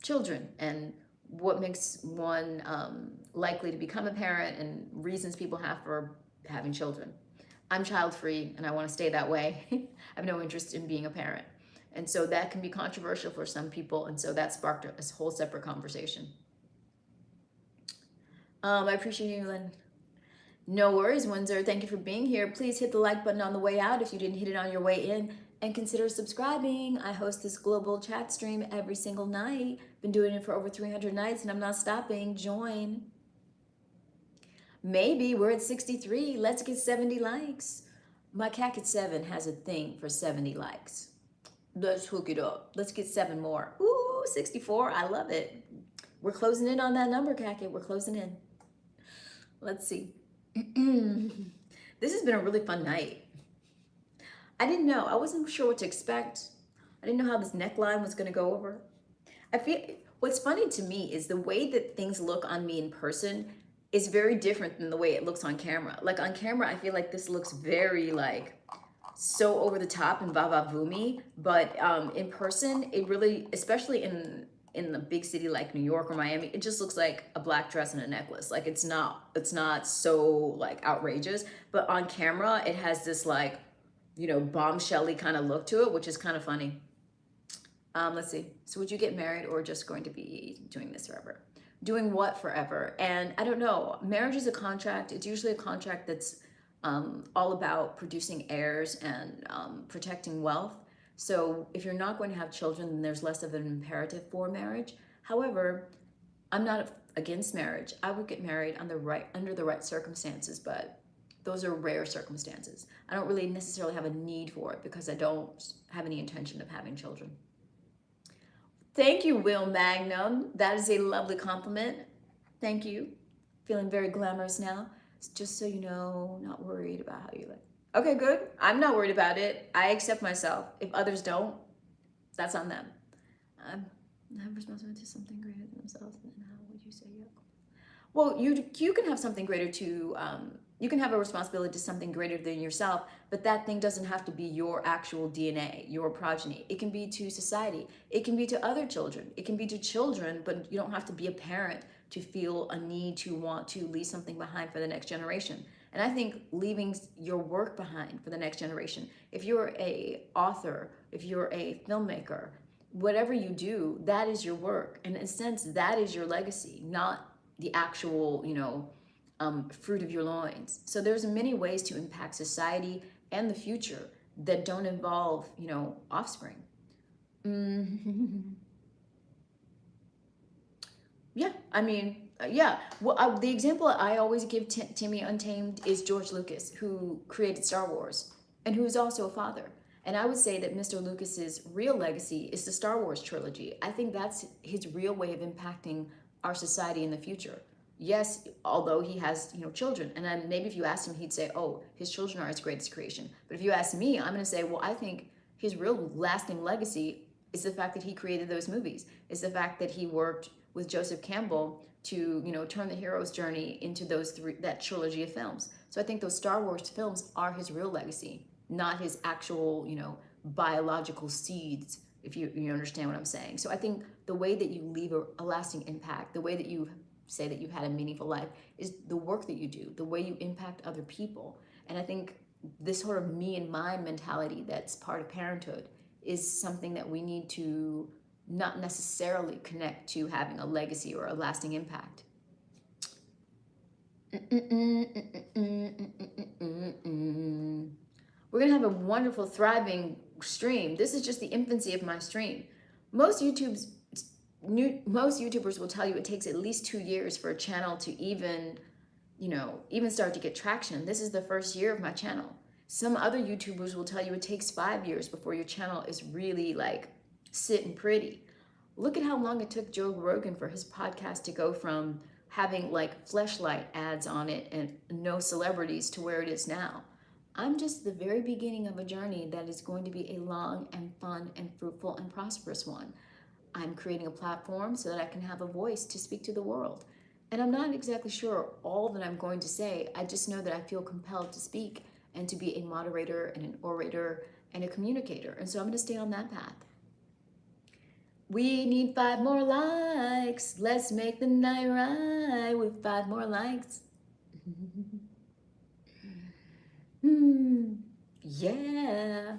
A: children and what makes one likely to become a parent and reasons people have for having children. I'm child free and I want to stay that way. I have no interest in being a parent. And so that can be controversial for some people. And so that sparked a whole separate conversation. I appreciate you, Lynn. No worries, Windsor. Thank you for being here. Please hit the like button on the way out if you didn't hit it on your way in. And consider subscribing. I host this global chat stream every single night. Been doing it for over 300 nights and I'm not stopping. Join. Maybe we're at 63. Let's get 70 likes. My Cat 7 has a thing for 70 likes. Let's hook it up. Let's get 7 more. Ooh, 64. I love it. We're closing in on that number, Cat. We're closing in. Let's see. This has been a really fun night. I didn't know. I wasn't sure what to expect. I didn't know how this neckline was going to go over. I feel what's funny to me is the way that things look on me in person is very different than the way it looks on camera. Like on camera, I feel like this looks very like so over the top and va-va-voomy, but in person, it really, especially in the big city like New York or Miami, it just looks like a black dress and a necklace. Like it's not so like outrageous, but on camera, it has this like, bombshelly kind of look to it, which is kind of funny. Let's see. So would you get married or just going to be doing this forever? Doing what forever? And I don't know. Marriage is a contract. It's usually a contract that's all about producing heirs and protecting wealth. So if you're not going to have children, then there's less of an imperative for marriage. However, I'm not against marriage. I would get married under the right circumstances, but those are rare circumstances. I don't really necessarily have a need for it because I don't have any intention of having children. Thank you, Will Magnum. That is a lovely compliment. Thank you. Feeling very glamorous now. Just so you know, not worried about how you look. Okay, good. I'm not worried about it. I accept myself. If others don't, that's on them. I have responsibility to something greater than themselves. And how would you say yeah? Well, you can have something greater to, you can have a responsibility to something greater than yourself, but that thing doesn't have to be your actual DNA, your progeny. It can be to society. It can be to other children. It can be to children, but you don't have to be a parent to feel a need to want to leave something behind for the next generation. And I think leaving your work behind for the next generation, if you're a author, if you're a filmmaker, whatever you do, that is your work. And in a sense, that is your legacy, not the actual, fruit of your loins. So there's many ways to impact society and the future that don't involve, offspring. Yeah, I mean, yeah. Well, the example I always give Timmy Untamed is George Lucas, who created Star Wars and who is also a father. And I would say that Mr. Lucas's real legacy is the Star Wars trilogy. I think that's his real way of impacting our society in the future. Yes, although he has, children, and then maybe if you asked him, he'd say, "Oh, his children are his greatest creation." But if you ask me, I'm going to say, "Well, I think his real lasting legacy is the fact that he created those movies. Is the fact that he worked with Joseph Campbell to, turn the hero's journey into that trilogy of films." So I think those Star Wars films are his real legacy, not his actual, biological seeds, if you understand what I'm saying. So I think the way that you leave a lasting impact, the way that you say that you've had a meaningful life, is the work that you do, the way you impact other people. And I think this sort of me and mine mentality that's part of parenthood is something that we need to not necessarily connect to having a legacy or a lasting impact. We're gonna have a wonderful, thriving stream. This is just the infancy of my stream. Most YouTubers will tell you it takes at least 2 years for a channel to even start to get traction. This is the first year of my channel. Some other YouTubers will tell you it takes 5 years before your channel is really like sitting pretty. Look at how long it took Joe Rogan for his podcast to go from having like fleshlight ads on it and no celebrities to where it is now. I'm just the very beginning of a journey that is going to be a long and fun and fruitful and prosperous one. I'm creating a platform so that I can have a voice to speak to the world. And I'm not exactly sure all that I'm going to say. I just know that I feel compelled to speak and to be a moderator and an orator and a communicator. And so I'm going to stay on that path. We need 5 more likes. Let's make the night right with 5 more likes. Yeah.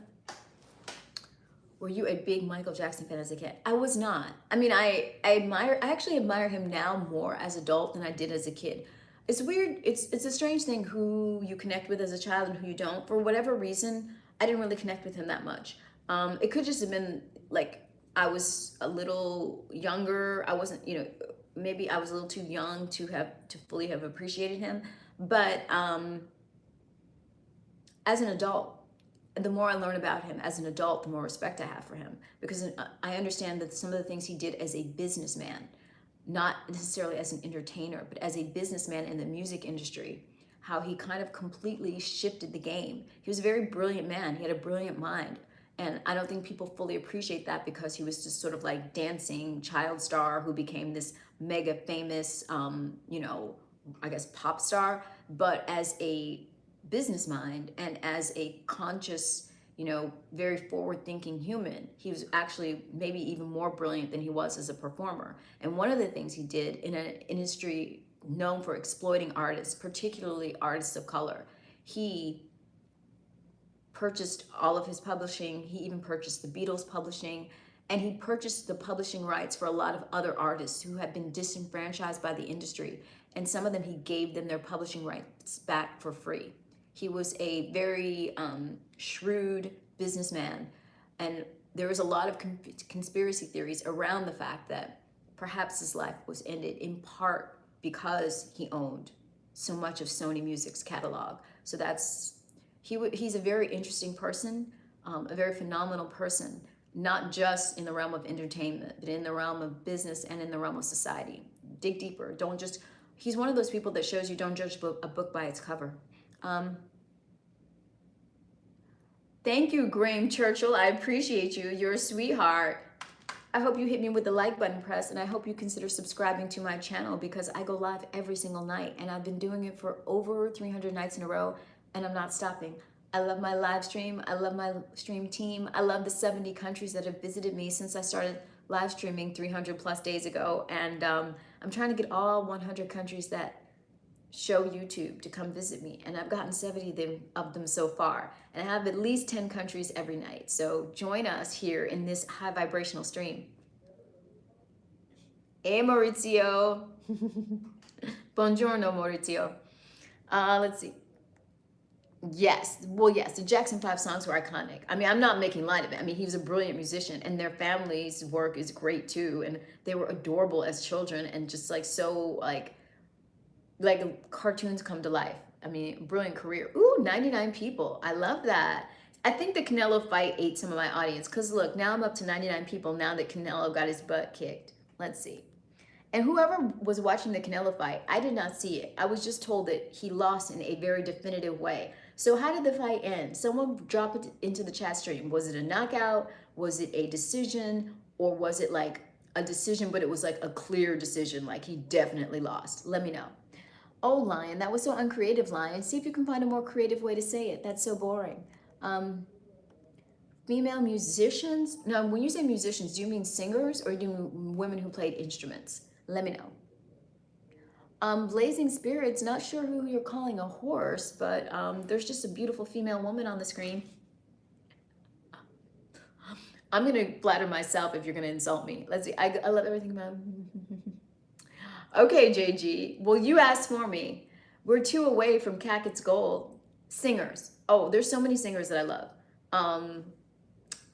A: Were you a big Michael Jackson fan as a kid? I was not. I mean, I actually admire him now more as an adult than I did as a kid. It's weird. It's a strange thing who you connect with as a child and who you don't. For whatever reason, I didn't really connect with him that much. It could just have been like I was a little younger. I wasn't, maybe I was a little too young to fully have appreciated him. But as an adult, the more I learn about him as an adult, the more respect I have for him, because I understand that some of the things he did as a businessman, not necessarily as an entertainer, but as a businessman in the music industry, how he kind of completely shifted the game. He was a very brilliant man. He had a brilliant mind. And I don't think people fully appreciate that because he was just sort of like dancing child star who became this mega famous, I guess pop star. But as a business mind and as a conscious, very forward-thinking human, he was actually maybe even more brilliant than he was as a performer. And one of the things he did in an industry known for exploiting artists, particularly artists of color, he purchased all of his publishing. He even purchased the Beatles publishing, and he purchased the publishing rights for a lot of other artists who had been disenfranchised by the industry. And some of them, he gave them their publishing rights back for free. He was a very shrewd businessman, and there was a lot of conspiracy theories around the fact that perhaps his life was ended in part because he owned so much of Sony Music's catalog. So he's a very interesting person, a very phenomenal person, not just in the realm of entertainment, but in the realm of business and in the realm of society. Dig deeper. He's one of those people that shows you don't judge a book by its cover. Thank you, Graham Churchill. I appreciate you. You're a sweetheart. I hope you hit me with the like button press, and I hope you consider subscribing to my channel because I go live every single night, and I've been doing it for over 300 nights in a row, and I'm not stopping. I love my live stream. I love my stream team. I love the 70 countries that have visited me since I started live streaming 300 plus days ago, and I'm trying to get all 100 countries that show YouTube to come visit me, and I've gotten 70 of them so far, and I have at least 10 countries every night. So join us here in this high vibrational stream. Hey Maurizio. Buongiorno Maurizio. Let's see. Yes, well, yes, the Jackson 5 songs were iconic. I mean, I'm not making light of it. I mean, he was a brilliant musician, and their family's work is great too, and they were adorable as children, and just like so like cartoons come to life. I mean, brilliant career. Ooh, 99 people. I love that. I think the Canelo fight ate some of my audience, because look, now I'm up to 99 people now that Canelo got his butt kicked. Let's see. And whoever was watching the Canelo fight, I did not see it. I was just told that he lost in a very definitive way. So how did the fight end? Someone drop it into the chat stream. Was it a knockout? Was it a decision? Or was it like a decision, but it was like a clear decision, like he definitely lost? Let me know. Oh, Lion, that was so uncreative, Lion. See if you can find a more creative way to say it. That's so boring. Female musicians? No, when you say musicians, do you mean singers or do you mean women who played instruments? Let me know. Blazing Spirits, not sure who you're calling a horse, but there's just a beautiful female woman on the screen. I'm gonna flatter myself if you're gonna insult me. Let's see, I love everything about Okay, JG, well, you asked for me. We're 2 away from Cackett's goal. Singers. Oh, there's so many singers that I love.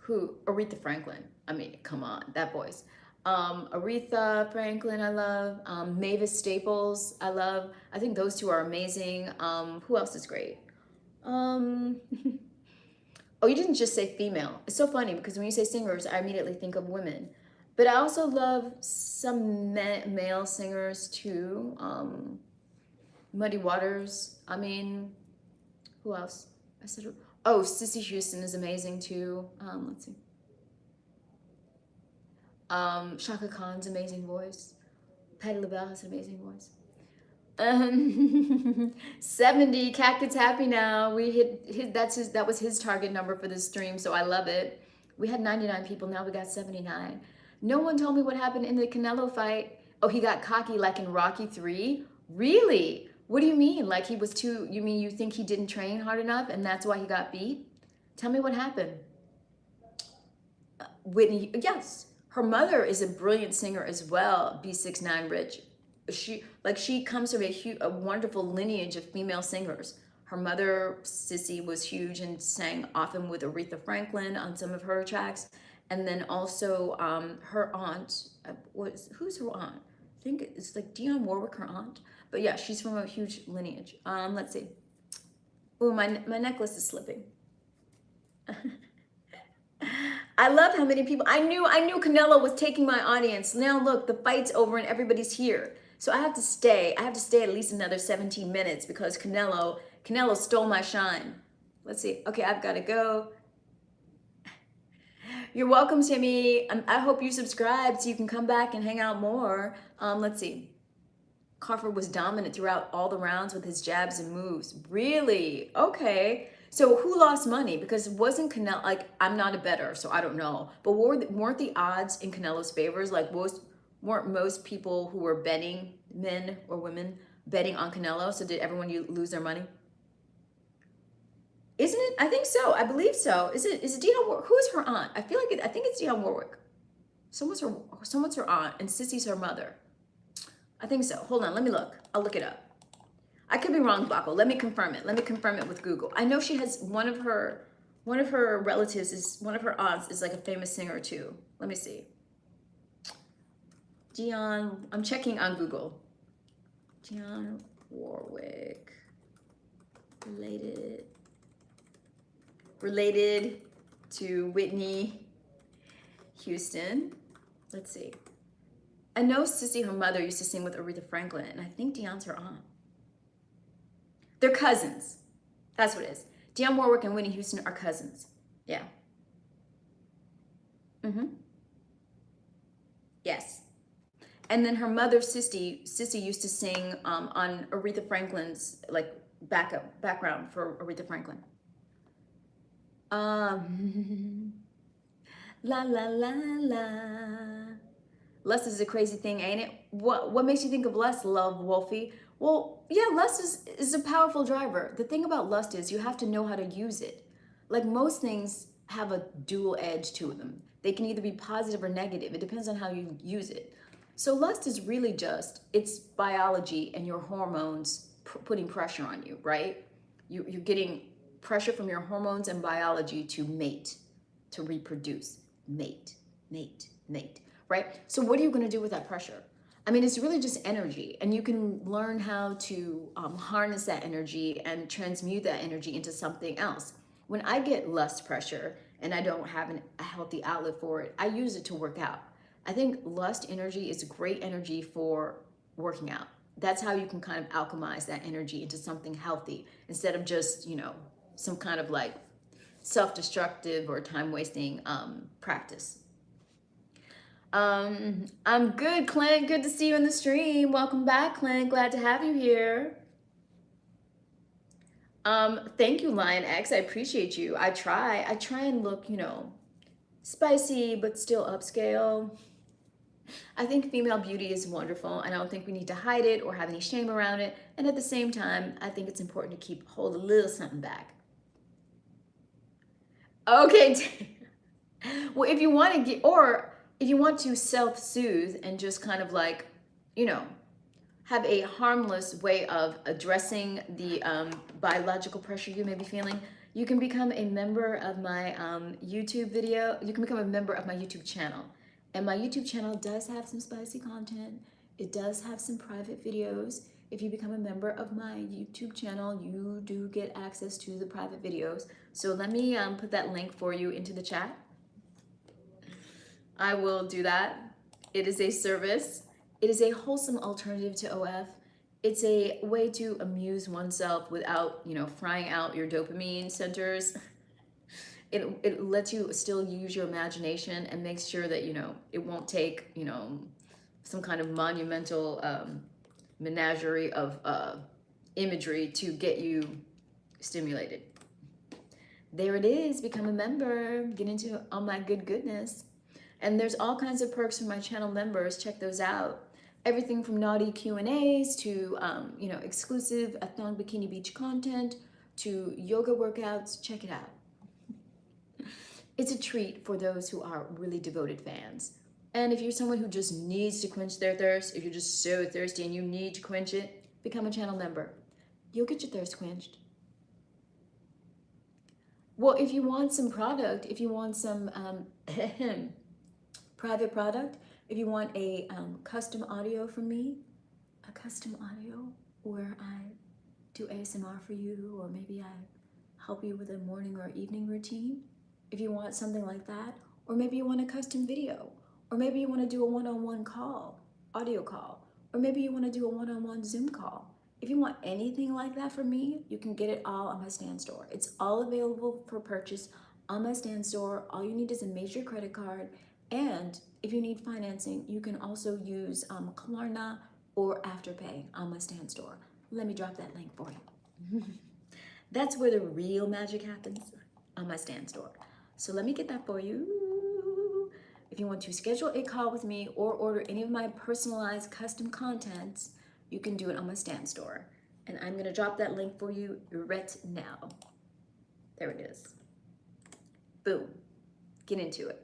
A: Aretha Franklin. I mean, come on, that voice. Aretha Franklin, I love. Mavis Staples, I love. I think those 2 are amazing. Who else is great? Oh, you didn't just say female. It's so funny because when you say singers, I immediately think of women. But I also love some male singers too. Muddy Waters. I mean, who else? I said, oh, Sissy Houston is amazing too. Let's see. Shaka Khan's amazing voice. Patti LaBelle has an amazing voice. 70. Cactus happy now. We hit that was his target number for this stream, so I love it. We had 99 people, now we got 79. No one told me what happened in the Canelo fight. Oh, he got cocky like in Rocky 3? Really? What do you mean? Like he was too, you mean you think he didn't train hard enough and that's why he got beat? Tell me what happened. Whitney, yes. Her mother is a brilliant singer as well, B69 Rich. She comes from a wonderful lineage of female singers. Her mother, Sissy, was huge and sang often with Aretha Franklin on some of her tracks. And then also her aunt, who's her aunt? I think it's like Dionne Warwick, her aunt. But yeah, she's from a huge lineage. Let's see. Oh, my necklace is slipping. I love how many people, I knew Canelo was taking my audience. Now look, the fight's over and everybody's here. So I have to stay at least another 17 minutes because Canelo stole my shine. Let's see. Okay, I've got to go. You're welcome, Timmy. I hope you subscribe so you can come back and hang out more. Let's see. Crawford was dominant throughout all the rounds with his jabs and moves. Really? Okay. So who lost money? Because it wasn't Canelo, like, I'm not a bettor, so I don't know. But weren't the odds in Canelo's favors? Like, weren't most people who were betting, men or women, betting on Canelo? So did everyone lose their money? Isn't it? I think so. I believe so. Is it Dionne Warwick? Who's her aunt? I think it's Dionne Warwick. Someone's her aunt and Sissy's her mother. I think so. Hold on, let me look. I'll look it up. I could be wrong, Bacco. Let me confirm it. Let me confirm it with Google. I know she has one of her relatives is one of her aunts is like a famous singer too. Let me see. Dionne, I'm checking on Google. Dionne Warwick related to Whitney Houston. Let's see. I know Sissy, her mother, used to sing with Aretha Franklin, and I think Dionne's her aunt. They're cousins. That's what it is. Dionne Warwick and Whitney Houston are cousins. Yeah. Yes. And then her mother, Sissy used to sing on Aretha Franklin's like background for Aretha Franklin. La la la la. Lust is a crazy thing, ain't it? What makes you think of lust, love, Wolfie? Well, yeah, lust is a powerful driver. The thing about lust is you have to know how to use it. Like most things have a dual edge to them. They can either be positive or negative. It depends on how you use it. So lust is really just, it's biology and your hormones putting pressure on you, right? You're getting pressure from your hormones and biology to mate, to reproduce, mate, mate, mate, right? So what are you going to do with that pressure? I mean, it's really just energy, and you can learn how to harness that energy and transmute that energy into something else. When I get lust pressure and I don't have a healthy outlet for it, I use it to work out. I think lust energy is great energy for working out. That's how you can kind of alchemize that energy into something healthy instead of just, some kind of like self-destructive or time-wasting practice. I'm good, Clint. Good to see you in the stream. Welcome back, Clint. Glad to have you here. Thank you, Lion X. I appreciate you. I try and look, spicy, but still upscale. I think female beauty is wonderful, and I don't think we need to hide it or have any shame around it. And at the same time, I think it's important to hold a little something back. Okay. Well, if you want to if you want to self-soothe and just kind of like, have a harmless way of addressing the biological pressure you may be feeling, you can become a member of my YouTube video. You can become a member of my YouTube channel. And my YouTube channel does have some spicy content. It does have some private videos. If you become a member of my YouTube channel, you do get access to the private videos. So let me put that link for you into the chat. I will do that. It is a service. It is a wholesome alternative to OF. It's a way to amuse oneself without, frying out your dopamine centers. It lets you still use your imagination and makes sure that, it won't take, some kind of monumental menagerie of imagery to get you stimulated. There it is. Become a member. Get into all my goodness. And there's all kinds of perks for my channel members. Check those out. Everything from naughty Q&As to, exclusive Athong Bikini Beach content to yoga workouts. Check it out. It's a treat for those who are really devoted fans. And if you're someone who just needs to quench their thirst, if you're just so thirsty and you need to quench it, become a channel member. You'll get your thirst quenched. Well, if you want some product, if you want some private product, if you want a custom audio from me, a custom audio where I do ASMR for you, or maybe I help you with a morning or evening routine, if you want something like that, or maybe you want a custom video, or maybe you want to do a one-on-one call, audio call, or maybe you want to do a one-on-one Zoom call. If you want anything like that from me, you can get it all on my Stan Store. It's all available for purchase on my Stan Store. All you need is a major credit card, and if you need financing, you can also use Klarna or Afterpay on my Stan Store. Let me drop that link for you. That's where the real magic happens, on my Stan Store. So let me get that for you. If you want to schedule a call with me or order any of my personalized custom contents, you can do it on my Stan Store. And I'm gonna drop that link for you right now. There it is. Boom. Get into it.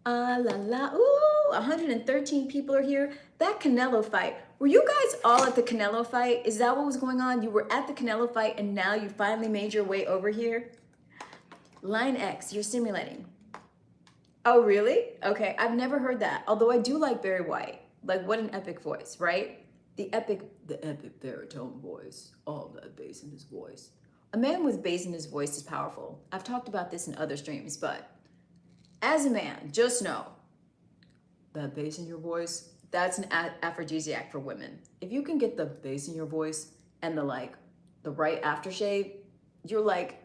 A: La la, ooh, 113 people are here. That Canelo fight, were you guys all at the Canelo fight? Is that what was going on? You were at the Canelo fight and now you finally made your way over here? Line X, you're stimulating. Oh, really? Okay, I've never heard that. Although I do like Barry White. Like, what an epic voice, right? The epic baritone voice. All that bass in his voice. A man with bass in his voice is powerful. I've talked about this in other streams, but as a man, just know that bass in your voice, that's an aphrodisiac for women. If you can get the bass in your voice and the right aftershave, you're like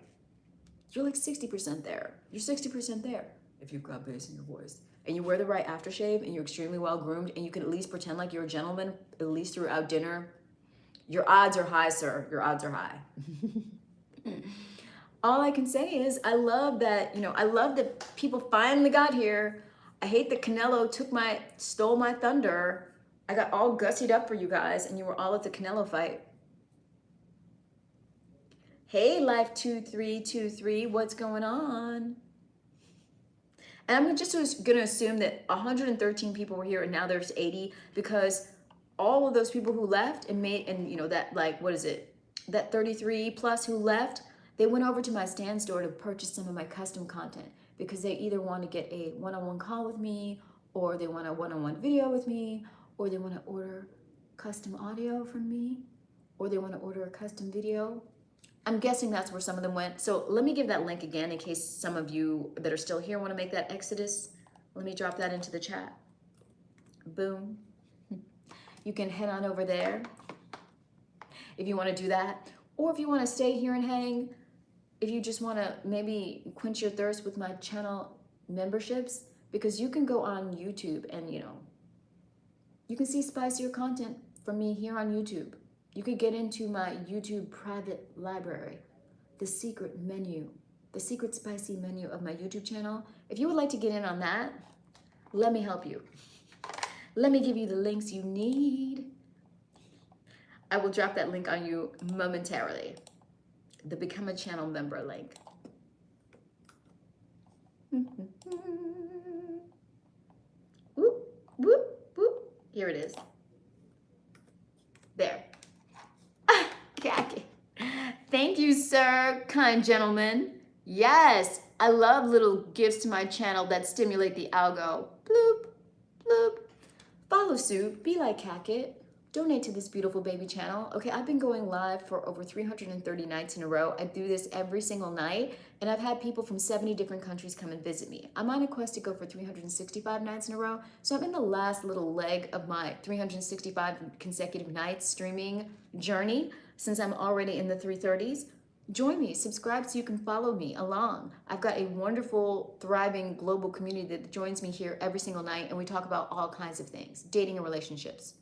A: 60% there. You're 60% there if you've got bass in your voice. And you wear the right aftershave and you're extremely well groomed and you can at least pretend like you're a gentleman, at least throughout dinner, your odds are high, sir. Your odds are high. All I can say is I love that, I love that people finally got here. I hate that Canelo stole my thunder. I got all gussied up for you guys and you were all at the Canelo fight. Hey, Life2323, what's going on? And I'm just gonna assume that 113 people were here and now there's 80 because all of those people who left and that, like, what is it? That 33 plus who left, they went over to my stand store to purchase some of my custom content because they either want to get a one-on-one call with me, or they want a one-on-one video with me, or they want to order custom audio from me, or they want to order a custom video. I'm guessing that's where some of them went. So let me give that link again in case some of you that are still here want to make that exodus. Let me drop that into the chat. Boom. You can head on over there if you want to do that. Or if you want to stay here and hang, if you just want to maybe quench your thirst with my channel memberships, because you can go on YouTube and, you can see spicier content from me here on YouTube. You could get into my YouTube private library, the secret menu, the secret spicy menu of my YouTube channel. If you would like to get in on that, let me help you. Let me give you the links you need. I will drop that link on you momentarily. The Become a Channel Member link. Whoop, whoop, whoop. Here it is. There. Thank you, sir, kind gentleman. Yes, I love little gifts to my channel that stimulate the algo. Bloop, bloop. Follow suit, be like Cackett. Donate to this beautiful baby channel. Okay, I've been going live for over 330 nights in a row. I do this every single night, and I've had people from 70 different countries come and visit me. I'm on a quest to go for 365 nights in a row, so I'm in the last little leg of my 365 consecutive nights streaming journey, since I'm already in the 330s. Join me, subscribe so you can follow me along. I've got a wonderful, thriving global community that joins me here every single night, and we talk about all kinds of things, dating and relationships,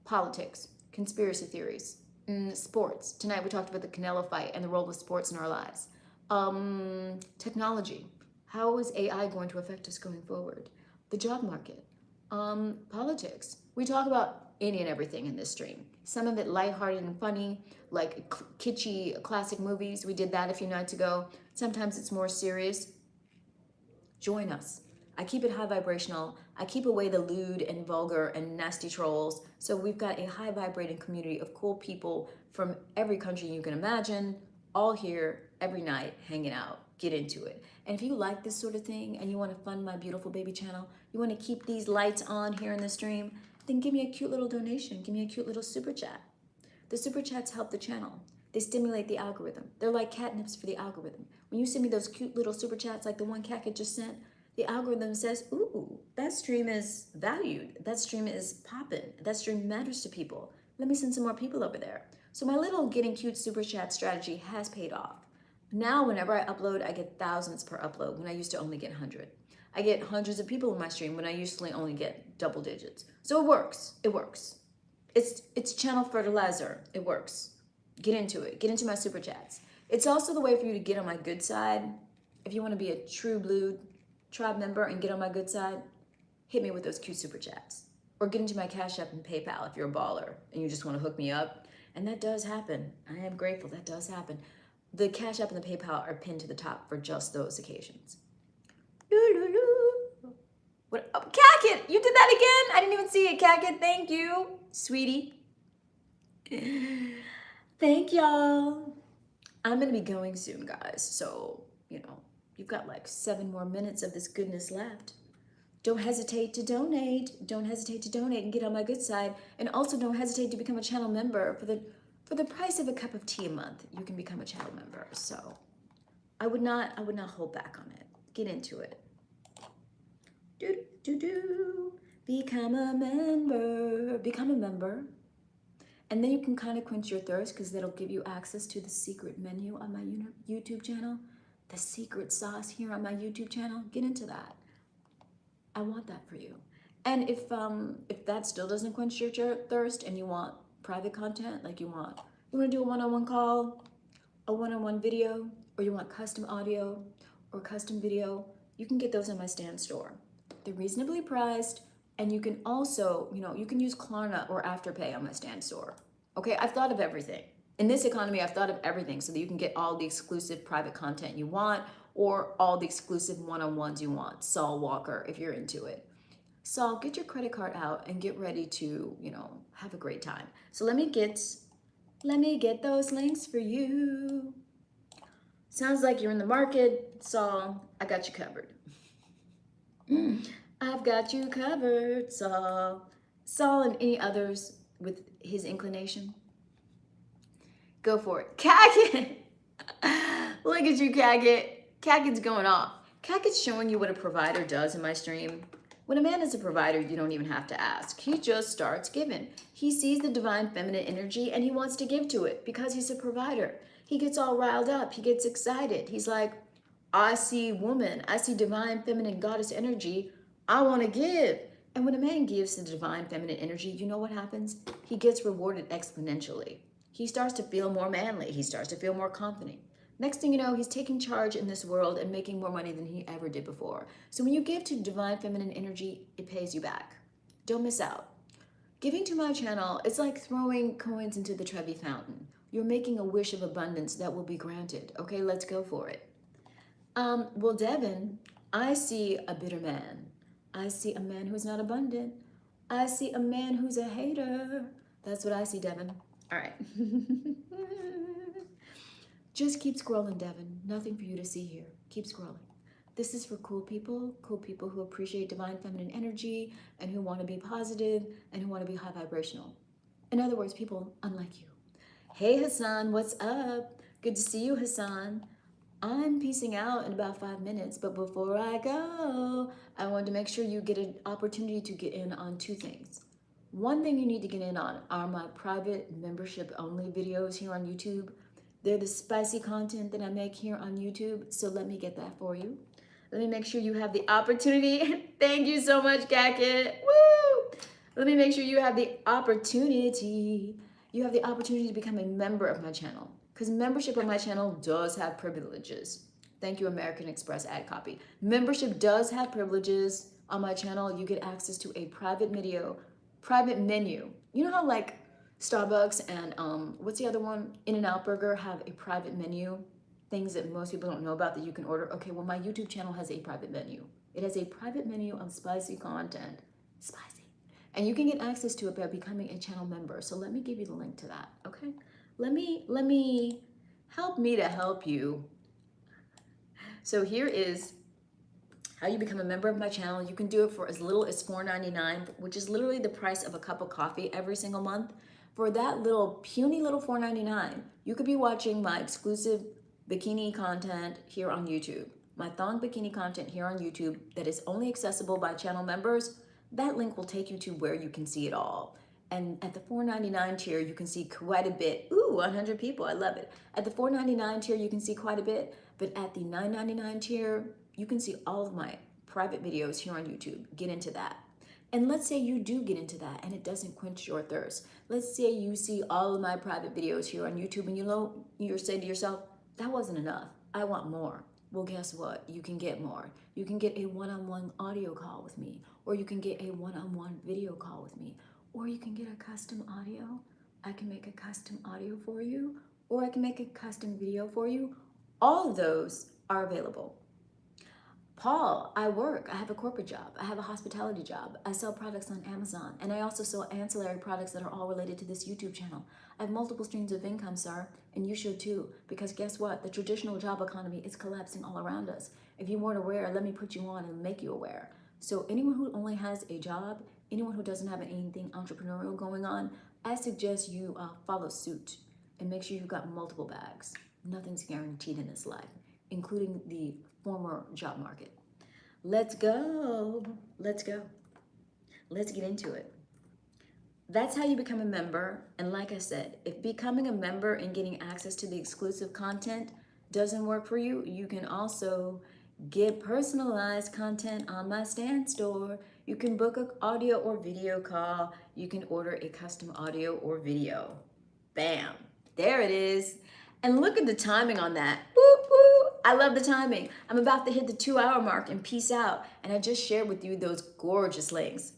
A: politics, conspiracy theories, sports. Tonight we talked about the Canelo fight and the role of sports in our lives. Technology. How is AI going to affect us going forward? The job market. Politics. We talk about any and everything in this stream. Some of it lighthearted and funny, like kitschy classic movies. We did that a few nights ago. Sometimes it's more serious. Join us. I keep it high vibrational. I keep away the lewd and vulgar and nasty trolls. So we've got a high vibrating community of cool people from every country you can imagine, all here every night hanging out. Get into it. And if you like this sort of thing and you want to fund my beautiful baby channel, you want to keep these lights on here in the stream, then give me a cute little donation. Give me a cute little super chat. The super chats help the channel. They stimulate the algorithm. They're like catnips for the algorithm. When you send me those cute little super chats like the one Cat just sent, the algorithm says, ooh, that stream is valued. That stream is popping. That stream matters to people. Let me send some more people over there. So my little getting cute super chat strategy has paid off. Now, whenever I upload, I get thousands per upload when I used to only get 100. I get hundreds of people in my stream when I usually only get double digits. So it works. It works. It's channel fertilizer. It works. Get into it. Get into my super chats. It's also the way for you to get on my good side. If you want to be a true blue tribe member and get on my good side, hit me with those cute super chats. Or get into my Cash App and PayPal if you're a baller and you just want to hook me up. And that does happen. I am grateful that does happen. The Cash App and the PayPal are pinned to the top for just those occasions. What? Oh, Cackett, you did that again? I didn't even see it, Cackett. Thank you, sweetie. Thank y'all. I'm gonna be going soon, guys. So, you've got like 7 more minutes of this goodness left. Don't hesitate to donate. Don't hesitate to donate and get on my good side. And also don't hesitate to become a channel member. For the price of a cup of tea a month, you can become a channel member. So I would not hold back on it. Get into it. Become a member. Become a member. And then you can kind of quench your thirst because that'll give you access to the secret menu on my YouTube channel. The secret sauce here on my YouTube channel. Get into that. I want that for you. And if that still doesn't quench your thirst and you want private content, like you want to do a one-on-one call, a one-on-one video, or you want custom audio or custom video, you can get those in my stand store. They're reasonably priced, and you can also, you can use Klarna or Afterpay on my stand store. Okay, I've thought of everything. In this economy, I've thought of everything so that you can get all the exclusive private content you want or all the exclusive one-on-ones you want. Saul Walker, if you're into it. Saul, get your credit card out and get ready to, have a great time. So let me get those links for you. Sounds like you're in the market, Saul. I got you covered. I've got you covered, Saul. Saul and any others with his inclination. Go for it. Cackett! Look at you, Cackett. Cackett's going off. Cackett's showing you what a provider does in my stream. When a man is a provider, you don't even have to ask. He just starts giving. He sees the divine feminine energy and he wants to give to it because he's a provider. He gets all riled up. He gets excited. He's like, I see woman. I see divine feminine goddess energy. I want to give. And when a man gives the divine feminine energy, you know what happens? He gets rewarded exponentially. He starts to feel more manly. He starts to feel more confident. Next thing you know, he's taking charge in this world and making more money than he ever did before. So when you give to divine feminine energy, it pays you back. Don't miss out. Giving to my channel, it's like throwing coins into the Trevi fountain. You're making a wish of abundance that will be granted. Okay, let's go for it. Well, Devin, I see a bitter man. I see a man who's not abundant. I see a man who's a hater. That's what I see, Devin. All right. Just keep scrolling, Devin. Nothing for you to see here. Keep scrolling. This is for cool people who appreciate divine feminine energy and who want to be positive and who want to be high vibrational. In other words, people unlike you. Hey, Hassan, what's up? Good to see you, Hassan. I'm peacing out in about 5 minutes, but before I go, I wanted to make sure you get an opportunity to get in on 2 things. One thing you need to get in on are my private membership only videos here on YouTube. They're the spicy content that I make here on YouTube, so let me get that for you. Let me make sure you have the opportunity. Thank you so much, Cackett. Woo! Let me make sure you have the opportunity. You have the opportunity to become a member of my channel, because membership of my channel does have privileges. Thank you, American Express ad copy. Membership does have privileges on my channel. You get access to a private menu. You know how like Starbucks and what's the other one? In-N-Out Burger have a private menu, things that most people don't know about that you can order. Okay, well, my YouTube channel has a private menu. It has a private menu of spicy content, spicy. And you can get access to it by becoming a channel member. So let me give you the link to that, okay? Let me help me to help you. So here is how you become a member of my channel. You can do it for as little as $4.99, which is literally the price of a cup of coffee every single month. For that little puny little $4.99, you could be watching my exclusive bikini content here on YouTube, my thong bikini content here on YouTube that is only accessible by channel members. That link will take you to where you can see it all. And at the $4.99 tier, you can see quite a bit. Ooh, 100 people, I love it. At the $4.99 tier, you can see quite a bit, but at the $9.99 tier, you can see all of my private videos here on YouTube. Get into that. And let's say you do get into that and it doesn't quench your thirst. Let's say you see all of my private videos here on YouTube and you're saying to yourself, that wasn't enough. I want more. Well, guess what? You can get more. You can get a one-on-one audio call with me, or you can get a one-on-one video call with me, or you can get a custom audio. I can make a custom audio for you, or I can make a custom video for you. All of those are available. Paul, I work. I have a corporate job. I have a hospitality job. I sell products on Amazon, and I also sell ancillary products that are all related to this YouTube channel. I have multiple streams of income, sir, and you should too, because guess what? The traditional job economy is collapsing all around us. If you weren't aware, let me put you on and make you aware. So anyone who only has a job, anyone who doesn't have anything entrepreneurial going on, I suggest you follow suit and make sure you've got multiple bags. Nothing's guaranteed in this life, including the former job market. Let's go. Let's go. Let's get into it. That's how you become a member. And like I said, if becoming a member and getting access to the exclusive content doesn't work for you, you can also get personalized content on my stand store. You can book an audio or video call. You can order a custom audio or video. Bam. There it is. And look at the timing on that. Woo, woo. I love the timing. I'm about to hit the 2-hour mark and peace out. And I just shared with you those gorgeous links.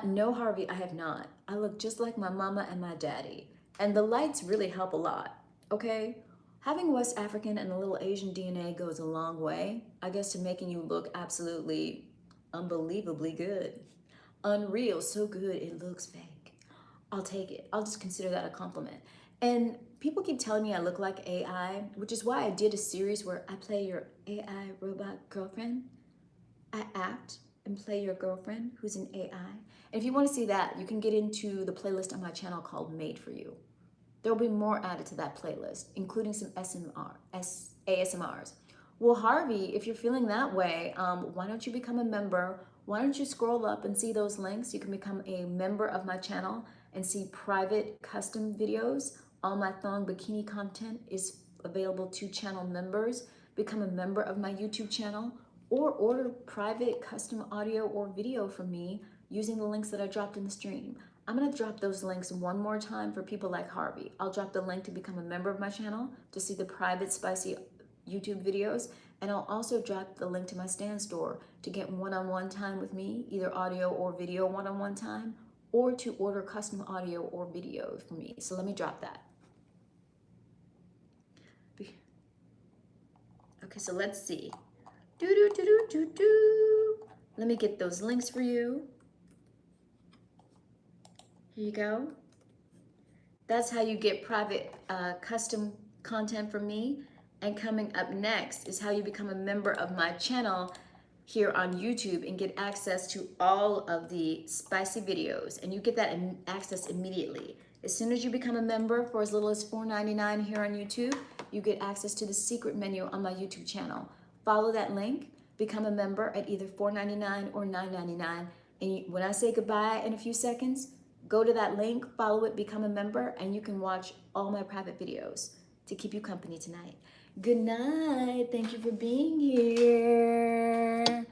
A: No, Harvey, I have not. I look just like my mama and my daddy. And the lights really help a lot, okay? Having West African and a little Asian DNA goes a long way, I guess, to making you look absolutely unbelievably good. Unreal, so good it looks fake. I'll take it. I'll just consider that a compliment. And people keep telling me I look like AI, which is why I did a series where I play your AI robot girlfriend. I act and play your girlfriend who's an AI. And if you want to see that, you can get into the playlist on my channel called Made For You. There'll be more added to that playlist, including some ASMRs. Well, Harvey, if you're feeling that way, why don't you become a member? Why don't you scroll up and see those links? You can become a member of my channel and see private custom videos. All my thong bikini content is available to channel members. Become a member of my YouTube channel or order private custom audio or video from me using the links that I dropped in the stream. I'm gonna drop those links one more time for people like Harvey. I'll drop the link to become a member of my channel to see the private spicy YouTube videos, and I'll also drop the link to my Stan store to get one-on-one time with me, either audio or video one-on-one time, or to order custom audio or video for me. So let me drop that. Okay, so let's see. Let me get those links for you. Here you go. That's how you get private custom content from me. And coming up next is how you become a member of my channel here on YouTube and get access to all of the spicy videos. And you get that access immediately. As soon as you become a member for as little as $4.99 here on YouTube, you get access to the secret menu on my YouTube channel. Follow that link, become a member at either $4.99 or $9.99. And when I say goodbye in a few seconds, go to that link, follow it, become a member, and you can watch all my private videos to keep you company tonight. Good night. Thank you for being here.